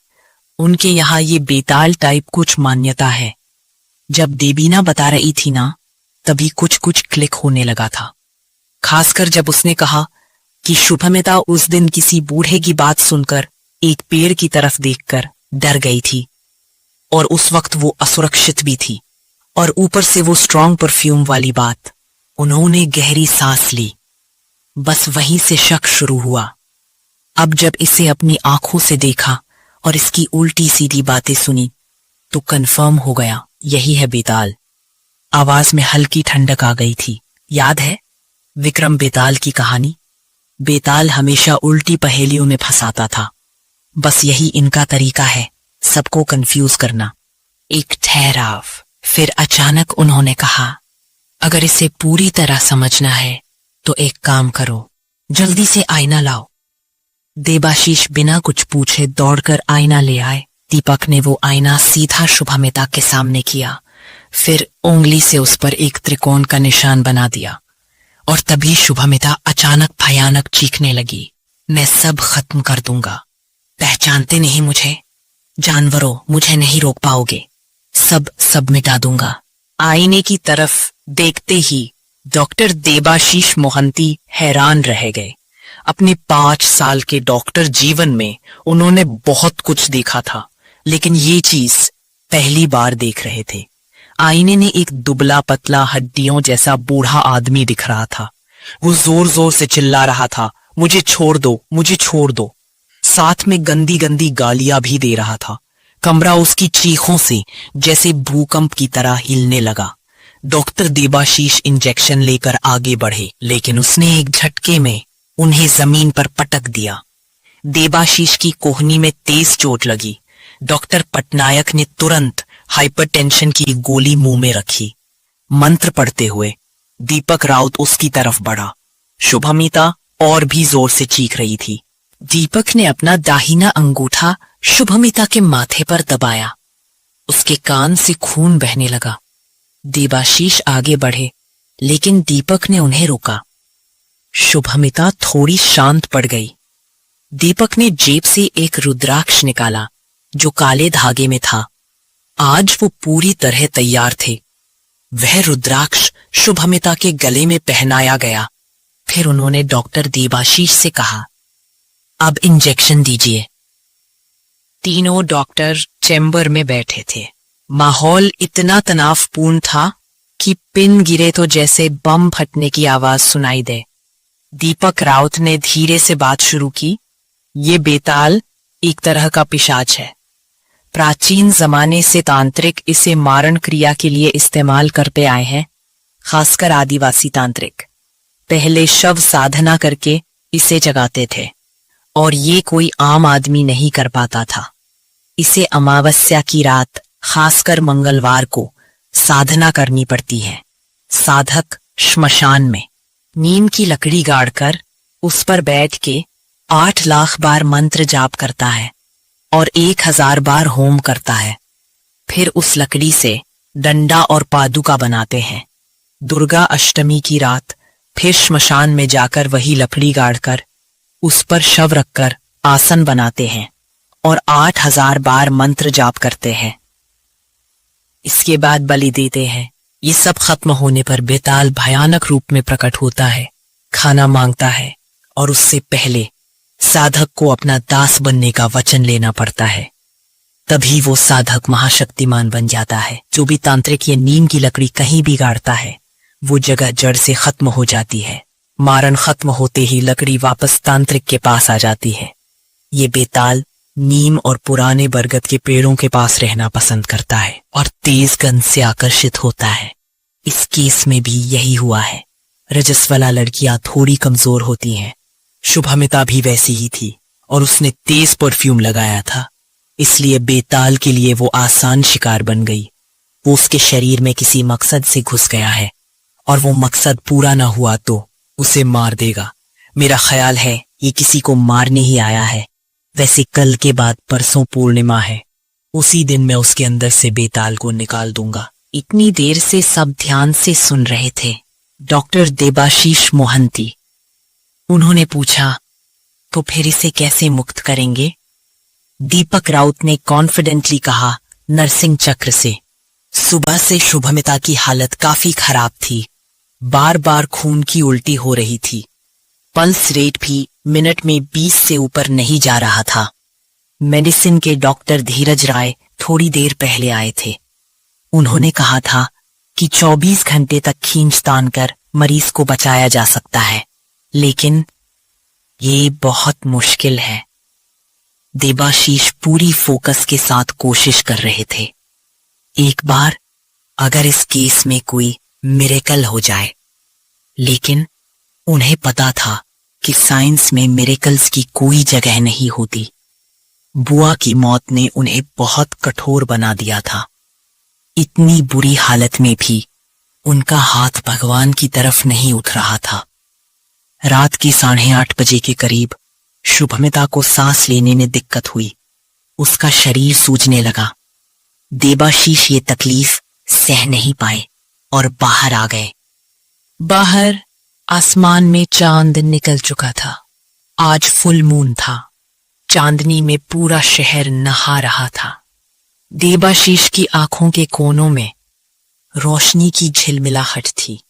उनके यहाँ ये बेताल टाइप कुछ मान्यता है। जब देबीना बता रही थी ना, तभी कुछ कुछ क्लिक होने लगा था। खासकर जब उसने कहा कि शुभमिता उस दिन किसी बूढ़े की बात सुनकर एक पेड़ की तरफ देखकर डर गई थी, और उस वक्त वो असुरक्षित भी थी, और ऊपर से वो स्ट्रॉन्ग परफ्यूम वाली बात। उन्होंने गहरी सांस ली। बस वहीं से शक शुरू हुआ। अब जब इसे अपनी आंखों से देखा और इसकी उल्टी सीधी बातें सुनी, तो कंफर्म हो गया, यही है बेताल। आवाज में हल्की ठंडक आ गई थी। याद है विक्रम बेताल की कहानी? बेताल हमेशा उल्टी पहेलियों में फंसाता था। बस यही इनका तरीका है, सबको कंफ्यूज करना। एक ठहराव, फिर अचानक उन्होंने कहा, अगर इसे पूरी तरह समझना है तो एक काम करो, जल्दी से आईना लाओ। देबाशीष बिना कुछ पूछे दौड़कर आईना ले आए। दीपक ने वो आईना सीधा शुभमिता के सामने किया, फिर उंगली से उस पर एक त्रिकोण का निशान बना दिया, और तभी शुभमिता अचानक भयानक चीखने लगी, मैं सब खत्म कर दूंगा। पहचानते नहीं मुझे? जानवरों, मुझे नहीं रोक पाओगे। सब मिटा दूंगा। आईने की तरफ देखते ही डॉक्टर देबाशीष मोहंती हैरान रह गए। अपने 5 साल के डॉक्टर जीवन में उन्होंने बहुत कुछ देखा था, लेकिन ये चीज पहली बार देख रहे थे। आईने ने एक दुबला पतला हड्डियों जैसा बूढ़ा आदमी दिख रहा था। वो जोर जोर से चिल्ला रहा था, मुझे छोड़ दो, मुझे छोड़ दो। साथ में गंदी गंदी गालियां भी दे रहा था। कमरा उसकी चीखों से जैसे भूकंप की तरह हिलने लगा। डॉक्टर देबाशीष इंजेक्शन लेकर आगे बढ़े, लेकिन उसने एक झटके में उन्हें जमीन पर पटक दिया। देबाशीष की कोहनी में तेज चोट लगी। डॉक्टर पटनायक ने तुरंत हाइपरटेंशन की गोली मुंह में रखी। मंत्र पढ़ते हुए दीपक राउत उसकी तरफ बढ़ा। शुभमिता और भी जोर से चीख रही थी। दीपक ने अपना दाहिना अंगूठा शुभमिता के माथे पर दबाया। उसके कान से खून बहने लगा। देबाशीष आगे बढ़े, लेकिन दीपक ने उन्हें रोका। शुभमिता थोड़ी शांत पड़ गई। दीपक ने जेब से एक रुद्राक्ष निकाला जो काले धागे में था। आज वो पूरी तरह तैयार थे। वह रुद्राक्ष शुभमिता के गले में पहनाया गया। फिर उन्होंने डॉक्टर देबाशीष से कहा, अब इंजेक्शन दीजिए। तीनों डॉक्टर चैम्बर में बैठे थे। माहौल इतना तनावपूर्ण था कि पिन गिरे तो जैसे बम फटने की आवाज सुनाई दे। दीपक राउत ने धीरे से बात शुरू की, ये बेताल एक तरह का पिशाच है। प्राचीन जमाने से तांत्रिक इसे मारण क्रिया के लिए इस्तेमाल करते आए हैं, खासकर आदिवासी तांत्रिक। पहले शव साधना करके इसे जगाते थे, और ये कोई आम आदमी नहीं कर पाता था। इसे अमावस्या की रात, खासकर मंगलवार को साधना करनी पड़ती है। साधक श्मशान में नीम की लकड़ी गाड़कर उस पर बैठ के 8 लाख बार मंत्र जाप करता है और 1000 बार होम करता है। फिर उस लकड़ी से डंडा और पादुका बनाते हैं। दुर्गा अष्टमी की रात फिर श्मशान में जाकर वही लकड़ी गाड़कर उस पर शव रखकर आसन बनाते हैं और 8000 बार मंत्र जाप करते हैं। इसके बाद बलि देते हैं। ये सब खत्म होने पर बेताल भयानक रूप में प्रकट होता है, खाना मांगता है, और उससे पहले साधक को अपना दास बनने का वचन लेना पड़ता है। तभी वो साधक महाशक्तिमान बन जाता है। जो भी तांत्रिक ये नीम की लकड़ी कहीं भी गाड़ता है, वो जगह जड़ से खत्म हो जाती है। मारण खत्म होते ही लकड़ी वापस तांत्रिक के पास आ जाती है। ये बेताल नीम और पुराने बरगद के पेड़ों के पास रहना पसंद करता है और तेज गंध से आकर्षित होता है। इस केस में भी यही हुआ है। रजस्वला लड़कियां थोड़ी कमजोर होती हैं। शुभमिता भी वैसी ही थी और उसने तेज परफ्यूम लगाया था, इसलिए बेताल के लिए वो आसान शिकार बन गई। वो उसके शरीर में किसी मकसद से घुस गया है और वो मकसद पूरा ना हुआ तो उसे मार देगा। मेरा ख्याल है ये किसी को मारने ही आया है। वैसे कल के बाद परसों पूर्णिमा है, उसी दिन मैं उसके अंदर से बेताल को निकाल दूंगा। इतनी देर से सब ध्यान से सुन रहे थे। डॉक्टर देबाशीष मोहंती उन्होंने पूछा, तो फिर इसे कैसे मुक्त करेंगे? दीपक राउत ने कॉन्फिडेंटली कहा, नर्सिंग चक्र से। सुबह से शुभमिता की हालत काफी खराब थी। बार बार खून की उल्टी हो रही थी। पल्स रेट भी मिनट में 20 से ऊपर नहीं जा रहा था। मेडिसिन के डॉक्टर धीरज राय थोड़ी देर पहले आए थे। उन्होंने कहा था कि 24 घंटे तक खींचतान कर मरीज को बचाया जा सकता है, लेकिन ये बहुत मुश्किल है। देबाशीष पूरी फोकस के साथ कोशिश कर रहे थे। एक बार अगर इस केस में कोई मिरेकल हो जाए, लेकिन उन्हें पता था कि साइंस में मिरेकल्स की कोई जगह नहीं होती। बुआ की मौत ने उन्हें बहुत कठोर बना दिया था। इतनी बुरी हालत में भी उनका हाथ भगवान की तरफ नहीं उठ रहा था। रात के 8:30 बजे के करीब शुभमिता को सांस लेने में दिक्कत हुई। उसका शरीर सूजने लगा। देबाशीष ये तकलीफ सह नहीं पाए और बाहर आ गए। बाहर आसमान में चांद निकल चुका था। आज फुल मून था। चांदनी में पूरा शहर नहा रहा था। देबाशीष की आंखों के कोनों में रोशनी की झिलमिलाहट थी।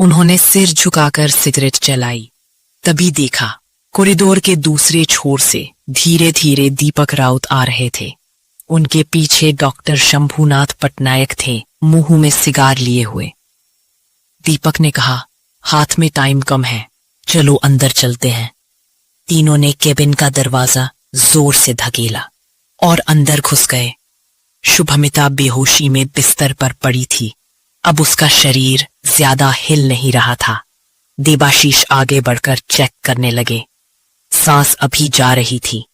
उन्होंने सिर झुकाकर सिगरेट जलाई। तभी देखा, कॉरिडोर के दूसरे छोर से धीरे धीरे दीपक राउत आ रहे थे। उनके पीछे डॉक्टर शंभूनाथ पटनायक थे, मुंह में सिगार लिए हुए। दीपक ने कहा, हाथ में टाइम कम है, चलो अंदर चलते हैं। तीनों ने केबिन का दरवाजा जोर से धकेला और अंदर घुस गए। शुभमिता बेहोशी में बिस्तर पर पड़ी थी। अब उसका शरीर ज्यादा हिल नहीं रहा था। देबाशीष आगे बढ़कर चेक करने लगे। सांस अभी जा रही थी।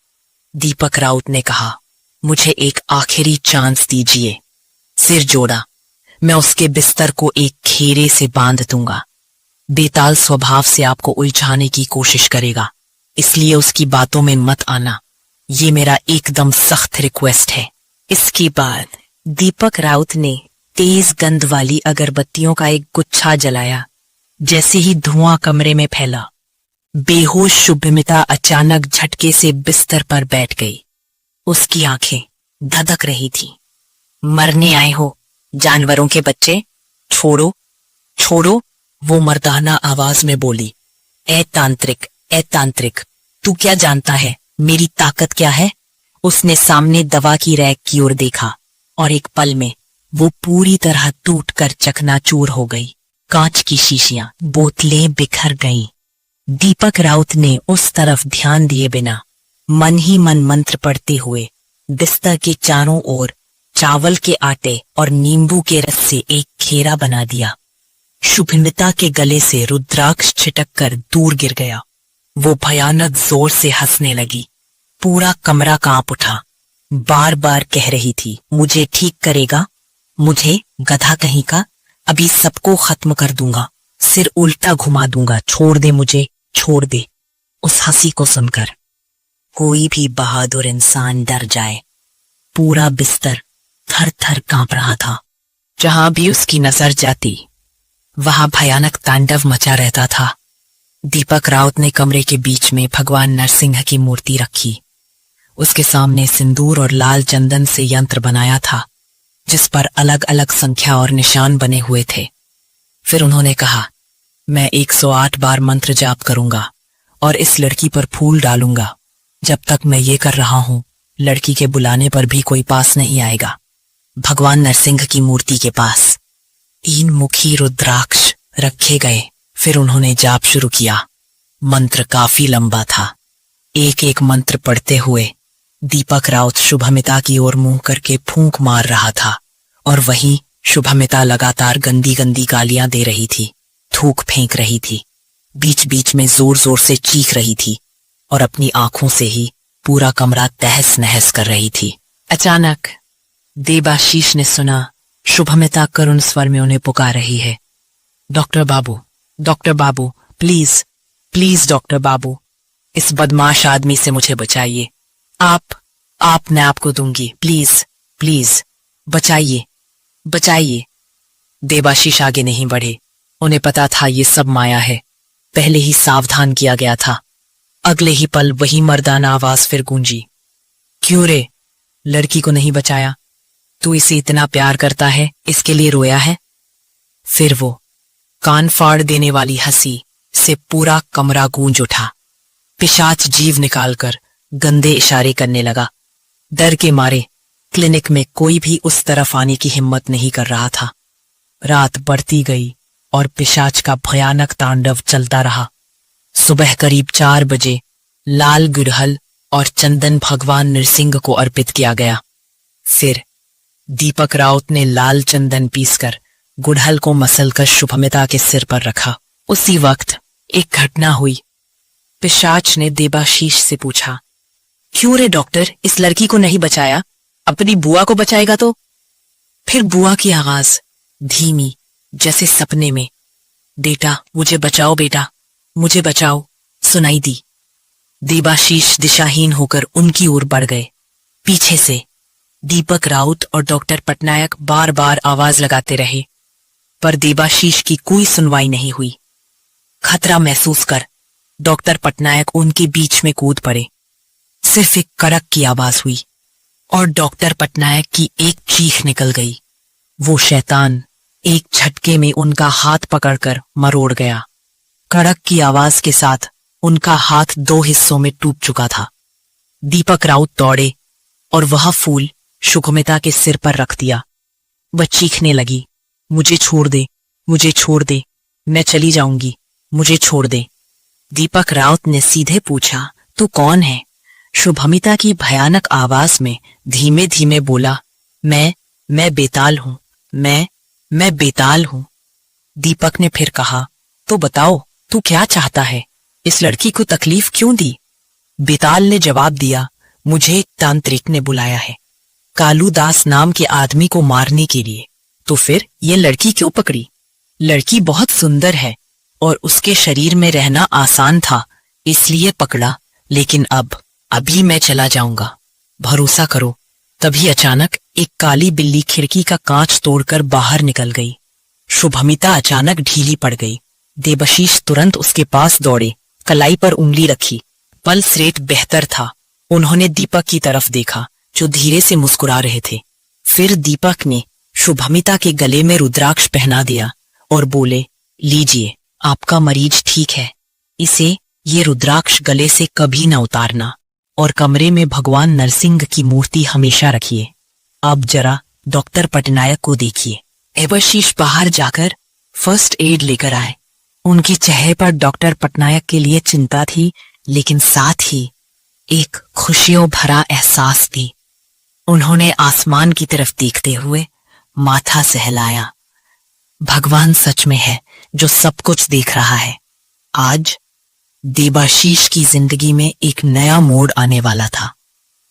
दीपक राउत ने कहा, मुझे एक आखिरी चांस दीजिए। सिर जोड़ा। मैं उसके बिस्तर को एक घेरे से बांध दूंगा। बेताल स्वभाव से आपको उलझाने की कोशिश करेगा, इसलिए उसकी बातों में मत आना। ये मेरा एकदम सख्त रिक्वेस्ट है। इसके बाद दीपक राउत ने तेज गंध वाली अगरबत्तियों का एक गुच्छा जलाया। जैसे ही धुआं कमरे में फैला, बेहोश शुभमिता अचानक झटके से बिस्तर पर बैठ गई। उसकी आंखें धधक रही थीं। मरने आए हो जानवरों के बच्चे? छोड़ो छोड़ो, वो मर्दाना आवाज में बोली। ए तांत्रिक, तू क्या जानता है मेरी ताकत क्या है? उसने सामने दवा की रैक की ओर देखा और एक पल में वो पूरी तरह टूटकर चकनाचूर हो गई। कांच की शीशियां, बोतलें बिखर गईं। दीपक राउत ने उस तरफ ध्यान दिए बिना मन ही मन मंत्र पढ़ते हुए बिस्तर के चारों ओर चावल के आटे और नींबू के रस से एक घेरा बना दिया। शुभमिता के गले से रुद्राक्ष छिटक कर दूर गिर गया। वो भयानक जोर से हंसने लगी। पूरा कमरा कांप उठा। बार बार कह रही थी, मुझे ठीक करेगा, मुझे गधा कहीं का, अभी सबको खत्म कर दूंगा, सिर उल्टा घुमा दूंगा, छोड़ दे मुझे, छोड़ दे। उस हंसी को सुनकर कोई भी बहादुर इंसान डर जाए। पूरा बिस्तर थर थर कांप रहा था। जहां भी उसकी नजर जाती वहां भयानक तांडव मचा रहता था। दीपक राउत ने कमरे के बीच में भगवान नरसिंह की मूर्ति रखी। उसके सामने सिंदूर और लाल चंदन से यंत्र बनाया था, जिस पर अलग अलग संख्या और निशान बने हुए थे। फिर उन्होंने कहा, मैं 108 बार मंत्र जाप करूंगा और इस लड़की पर फूल डालूंगा। जब तक मैं ये कर रहा हूं, लड़की के बुलाने पर भी कोई पास नहीं आएगा। भगवान नरसिंह की मूर्ति के पास 3 मुखी रुद्राक्ष रखे गए। फिर उन्होंने जाप शुरू किया। मंत्र काफी लंबा था। एक एक मंत्र पढ़ते हुए दीपक राउत शुभमिता की ओर मुंह करके फूंक मार रहा था और वहीं शुभमिता लगातार गंदी गंदी गालियां दे रही थी, थूक फेंक रही थी, बीच बीच में जोर जोर से चीख रही थी और अपनी आंखों से ही पूरा कमरा तहस नहस कर रही थी। अचानक देबाशीष ने सुना शुभमिता करुण स्वर में उन्हें पुकार रही है, doctor babu, please please doctor babu, इस बदमाश आदमी से मुझे बचाइए। आप मैं आपको दूंगी, प्लीज प्लीज, बचाइए बचाइए। देबाशीष आगे नहीं बढ़े। उन्हें पता था ये सब माया है। पहले ही सावधान किया गया था। अगले ही पल वही मर्दाना आवाज फिर गूंजी, क्यों रे, लड़की को नहीं बचाया? तू इसे इतना प्यार करता है, इसके लिए रोया है? फिर वो कान फाड़ देने वाली हंसी से पूरा कमरा गूंज उठा। पिशाच जीव निकालकर गंदे इशारे करने लगा। डर के मारे क्लिनिक में कोई भी उस तरफ आने की हिम्मत नहीं कर रहा था। रात बढ़ती गई और पिशाच का भयानक तांडव चलता रहा। सुबह करीब 4 बजे लाल गुड़हल और चंदन भगवान नरसिंह को अर्पित किया गया। फिर दीपक राउत ने लाल चंदन पीसकर गुड़हल को मसलकर शुभमिता के सिर पर रखा। उसी वक्त एक घटना हुई। पिशाच ने देबाशीष से पूछा, क्यों रे डॉक्टर, इस लड़की को नहीं बचाया? अपनी बुआ को बचाएगा तो? फिर बुआ की आवाज धीमी जैसे सपने में, बेटा मुझे बचाओ, बेटा मुझे बचाओ, सुनाई दी। देबाशीष दिशाहीन होकर उनकी ओर बढ़ गए। पीछे से दीपक राउत और डॉक्टर पटनायक बार बार आवाज लगाते रहे, पर देबाशीष की कोई सुनवाई नहीं हुई। खतरा महसूस कर डॉक्टर पटनायक उनके बीच में कूद पड़े। सिर्फ एक कड़क की आवाज हुई और डॉक्टर पटनायक की एक चीख निकल गई। वो शैतान एक झटके में उनका हाथ पकड़कर मरोड़ गया। कड़क की आवाज के साथ उनका हाथ 2 हिस्सों में टूट चुका था। दीपक राउत दौड़े और वह फूल शुभमिता के सिर पर रख दिया। वह चीखने लगी, मुझे छोड़ दे, मुझे छोड़ दे, मैं चली जाऊंगी, मुझे छोड़ दे। दीपक राउत ने सीधे पूछा, तू कौन है? शुभमिता की भयानक आवाज में धीमे धीमे बोला, मैं बेताल हूं, मैं बेताल हूं। दीपक ने फिर कहा, तो बताओ तू क्या चाहता है? इस लड़की को तकलीफ क्यों दी? बेताल ने जवाब दिया, मुझे एक तांत्रिक ने बुलाया है कालू दास नाम के आदमी को मारने के लिए। तो फिर ये लड़की क्यों पकड़ी? लड़की बहुत सुंदर है और उसके शरीर में रहना आसान था, इसलिए पकड़ा। लेकिन अभी मैं चला जाऊंगा, भरोसा करो। तभी अचानक एक काली बिल्ली खिड़की का कांच तोड़कर बाहर निकल गई। शुभमिता अचानक ढीली पड़ गई। देबाशीष तुरंत उसके पास दौड़े, कलाई पर उंगली रखी। पल्स रेट बेहतर था। उन्होंने दीपक की तरफ देखा जो धीरे से मुस्कुरा रहे थे। फिर दीपक ने शुभमिता के गले में रुद्राक्ष पहना दिया और बोले, लीजिए, आपका मरीज ठीक है। इसे ये रुद्राक्ष गले से कभी न उतारना और कमरे में भगवान नरसिंह की मूर्ति हमेशा रखिए। अब जरा डॉक्टर पटनायक को देखिए। देबाशीष बाहर जाकर फर्स्ट एड लेकर आए। उनके चेहरे पर डॉक्टर पटनायक के लिए चिंता थी, लेकिन साथ ही एक खुशियों भरा एहसास थी। उन्होंने आसमान की तरफ देखते हुए माथा सहलाया। भगवान सच में है जो सब कुछ देख रहा है। आज देबाशीष की जिंदगी में एक नया मोड़ आने वाला था,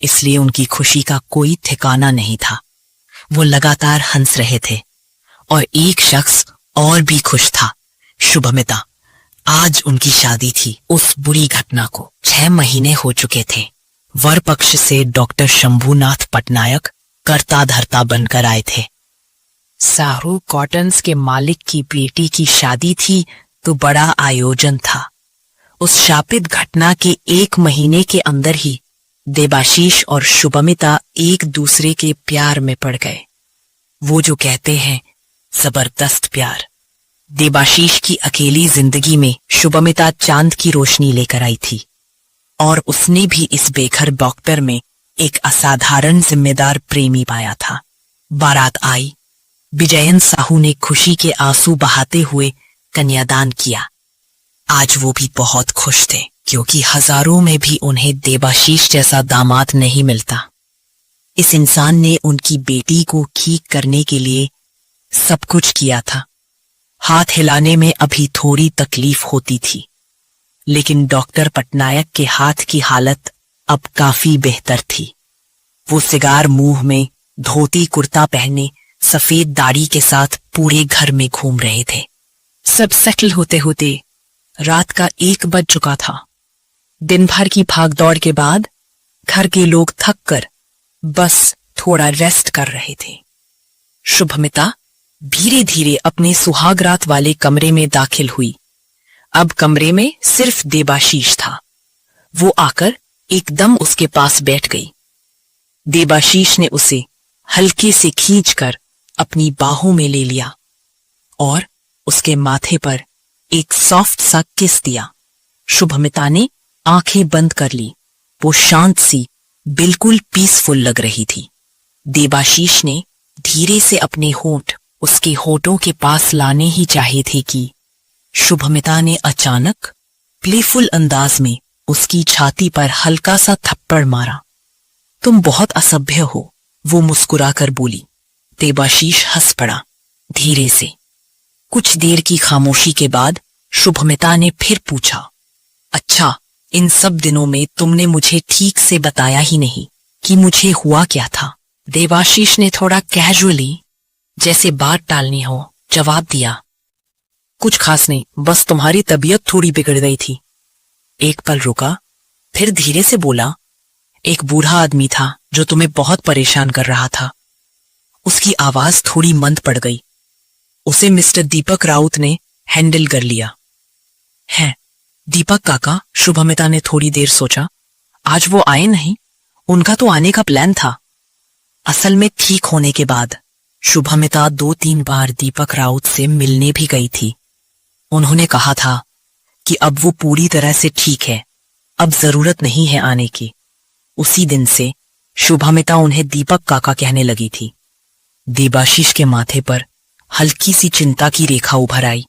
इसलिए उनकी खुशी का कोई ठिकाना नहीं था। वो लगातार हंस रहे थे और एक शख्स और भी खुश था, शुभमिता। आज उनकी शादी थी। उस बुरी घटना को 6 महीने हो चुके थे। वर पक्ष से डॉक्टर शंभूनाथ पटनायक कर्ता धर्ता बनकर आए थे। सारू कॉटन्स के मालिक की बेटी की शादी थी तो बड़ा आयोजन था। उस शापित घटना के 1 महीने के अंदर ही देबाशीष और शुभमिता एक दूसरे के प्यार में पड़ गए। वो जो कहते हैं जबरदस्त प्यार। देबाशीष की अकेली जिंदगी में शुभमिता चांद की रोशनी लेकर आई थी और उसने भी इस बेघर डॉक्टर में एक असाधारण जिम्मेदार प्रेमी पाया था। बारात आई। विजयन साहू ने खुशी के आंसू बहाते हुए कन्यादान किया। आज वो भी बहुत खुश थे क्योंकि हजारों में भी उन्हें देबाशीष जैसा दामाद नहीं मिलता। इस इंसान ने उनकी बेटी को ठीक करने के लिए सब कुछ किया था। हाथ हिलाने में अभी थोड़ी तकलीफ होती थी, लेकिन डॉक्टर पटनायक के हाथ की हालत अब काफी बेहतर थी। वो सिगार मुंह में, धोती कुर्ता पहने, सफेद दाढ़ी के साथ पूरे घर में घूम रहे थे। सब सेटल होते होते रात का 1 बज चुका था। दिन भर की भागदौड़ के बाद घर के लोग थक कर बस थोड़ा रेस्ट कर रहे थे। शुभमिता धीरे धीरे अपने सुहागरात वाले कमरे में दाखिल हुई। अब कमरे में सिर्फ देबाशीष था। वो आकर एकदम उसके पास बैठ गई। देबाशीष ने उसे हल्के से खींचकर अपनी बाहों में ले लिया और उसके माथे पर एक सॉफ्ट सा किस दिया। शुभमिता ने आंखें बंद कर ली। वो शांत सी, बिल्कुल पीसफुल लग रही थी। देबाशीष ने धीरे से अपने होंठ उसके होठों के पास लाने ही चाहे थे कि शुभमिता ने अचानक प्लेफुल अंदाज में उसकी छाती पर हल्का सा थप्पड़ मारा। तुम बहुत असभ्य हो, वो मुस्कुराकर बोली। देबाशीष हंस पड़ा धीरे से। कुछ देर की खामोशी के बाद शुभमिता ने फिर पूछा, अच्छा, इन सब दिनों में तुमने मुझे ठीक से बताया ही नहीं कि मुझे हुआ क्या था। देबाशीष ने थोड़ा कैजुअली, जैसे बात टालनी हो, जवाब दिया, कुछ खास नहीं, बस तुम्हारी तबीयत थोड़ी बिगड़ गई थी। एक पल रुका, फिर धीरे से बोला, एक बूढ़ा आदमी था जो तुम्हें बहुत परेशान कर रहा था। उसकी आवाज थोड़ी मंद पड़ गई। उसे मिस्टर दीपक राउत ने हैंडल कर लिया है। दीपक काका? शुभमिता ने थोड़ी देर सोचा। आज वो आए नहीं? उनका तो आने का प्लान था। असल में ठीक होने के बाद शुभमिता 2-3 बार दीपक राउत से मिलने भी गई थी। उन्होंने कहा था कि अब वो पूरी तरह से ठीक है, अब जरूरत नहीं है आने की। उसी दिन से शुभमिता उन्हें दीपक काका कहने लगी थी। देबाशीष के माथे पर हल्की सी चिंता की रेखा उभर आई।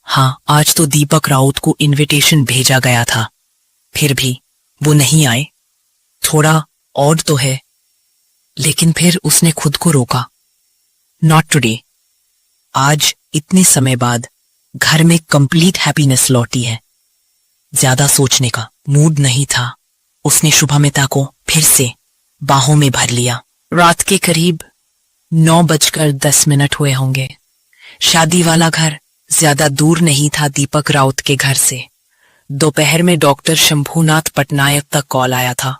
हाँ, आज तो दीपक राउत को इनविटेशन भेजा गया था, फिर भी वो नहीं आए। थोड़ा ऑड तो है, लेकिन फिर उसने खुद को रोका। Not today. आज इतने समय बाद घर में कंप्लीट हैप्पीनेस लौटी है। ज्यादा सोचने का मूड नहीं था। उसने शुभमिता को फिर से बाहों में भर लिया। रात के करीब 9:10 हुए होंगे। शादी वाला घर ज्यादा दूर नहीं था दीपक राउत के घर से। दोपहर में डॉक्टर शंभूनाथ पटनायक तक कॉल आया था।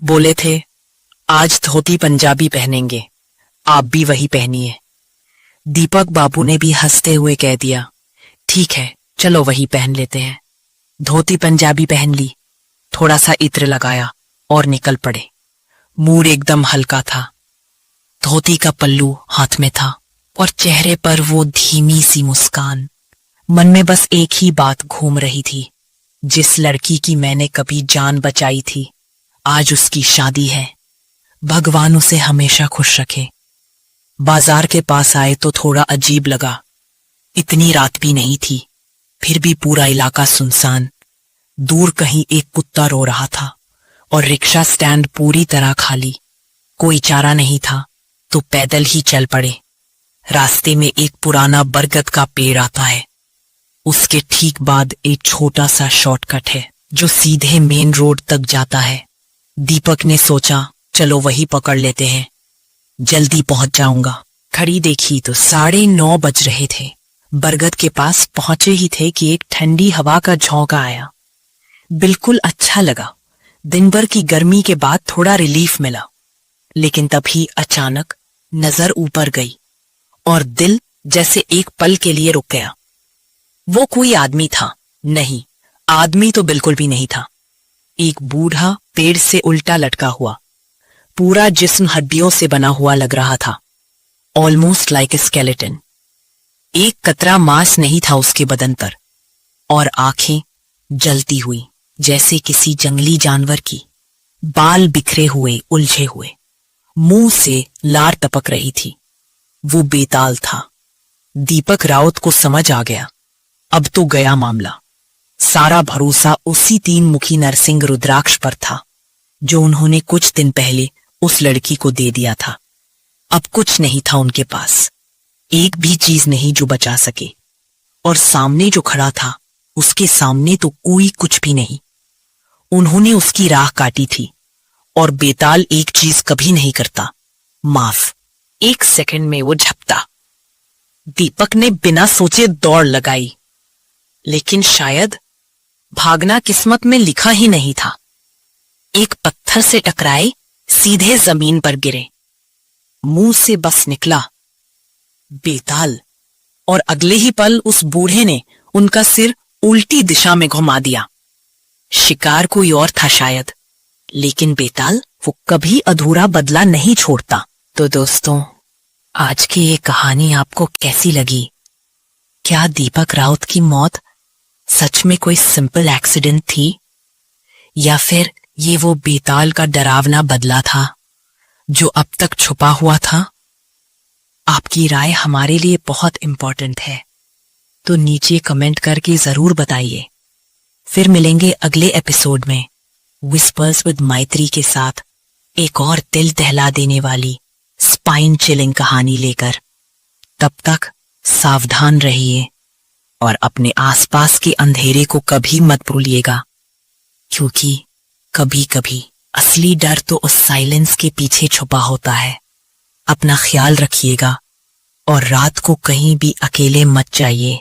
बोले थे, आज धोती पंजाबी पहनेंगे, आप भी वही पहनिए। दीपक बाबू ने भी हंसते हुए कह दिया, ठीक है, चलो वही पहन लेते हैं। धोती पंजाबी पहन ली, थोड़ा सा इत्र लगाया और निकल पड़े। मूड एकदम हल्का था। धोती का पल्लू हाथ में था और चेहरे पर वो धीमी सी मुस्कान। मन में बस एक ही बात घूम रही थी, जिस लड़की की मैंने कभी जान बचाई थी, आज उसकी शादी है। भगवान उसे हमेशा खुश रखे। बाजार के पास आए तो थोड़ा अजीब लगा। इतनी रात भी नहीं थी, फिर भी पूरा इलाका सुनसान। दूर कहीं एक कुत्ता रो रहा था और रिक्शा स्टैंड पूरी तरह खाली। कोई चारा नहीं था तो पैदल ही चल पड़े। रास्ते में एक पुराना बरगद का पेड़ आता है। उसके ठीक बाद एक छोटा सा शॉर्टकट है जो सीधे मेन रोड तक जाता है। दीपक ने सोचा, चलो वही पकड़ लेते हैं, जल्दी पहुंच जाऊंगा। घड़ी देखी तो 9:30 बज रहे थे। बरगद के पास पहुंचे ही थे कि एक ठंडी हवा का झोंका आया। बिल्कुल अच्छा लगा। दिन भर की गर्मी के बाद थोड़ा रिलीफ मिला। लेकिन तभी अचानक नजर ऊपर गई और दिल जैसे एक पल के लिए रुक गया। वो कोई आदमी था? नहीं, आदमी तो बिल्कुल भी नहीं था। एक बूढ़ा पेड़ से उल्टा लटका हुआ, पूरा जिस्म हड्डियों से बना हुआ लग रहा था, ऑलमोस्ट लाइक ए स्केलेटन। एक कतरा मांस नहीं था उसके बदन पर और आंखें जलती हुई जैसे किसी जंगली जानवर की। बाल बिखरे हुए, उलझे हुए, मुंह से लार टपक रही थी। वो बेताल था। दीपक राउत को समझ आ गया, अब तो गया मामला। सारा भरोसा उसी 3 मुखी नरसिंह रुद्राक्ष पर था जो उन्होंने कुछ दिन पहले उस लड़की को दे दिया था। अब कुछ नहीं था उनके पास, एक भी चीज नहीं जो बचा सके। और सामने जो खड़ा था, उसके सामने तो कोई कुछ भी नहीं। उन्होंने उसकी राह काटी थी और बेताल एक चीज कभी नहीं करता, माफ। 1 सेकंड में वो झपटा। दीपक ने बिना सोचे दौड़ लगाई, लेकिन शायद भागना किस्मत में लिखा ही नहीं था। एक पत्थर से टकराए, सीधे जमीन पर गिरे। मुंह से बस निकला, बेताल। और अगले ही पल उस बूढ़े ने उनका सिर उल्टी दिशा में घुमा दिया। शिकार कोई और था शायद, लेकिन बेताल वो कभी अधूरा बदला नहीं छोड़ता। तो दोस्तों, आज की ये कहानी आपको कैसी लगी? क्या दीपक राउत की मौत सच में कोई सिंपल एक्सीडेंट थी, या फिर ये वो बेताल का डरावना बदला था जो अब तक छुपा हुआ था? आपकी राय हमारे लिए बहुत इंपॉर्टेंट है, तो नीचे कमेंट करके जरूर बताइए। फिर मिलेंगे अगले एपिसोड में विस्पर्स विद मैत्री के साथ एक और दिल दहला देने वाली स्पाइन चिलिंग कहानी लेकर। तब तक सावधान रहिए और अपने आसपास के अंधेरे को कभी मत भूलिएगा, क्योंकि कभी कभी असली डर तो उस साइलेंस के पीछे छुपा होता है। अपना ख्याल रखिएगा और रात को कहीं भी अकेले मत जाइए।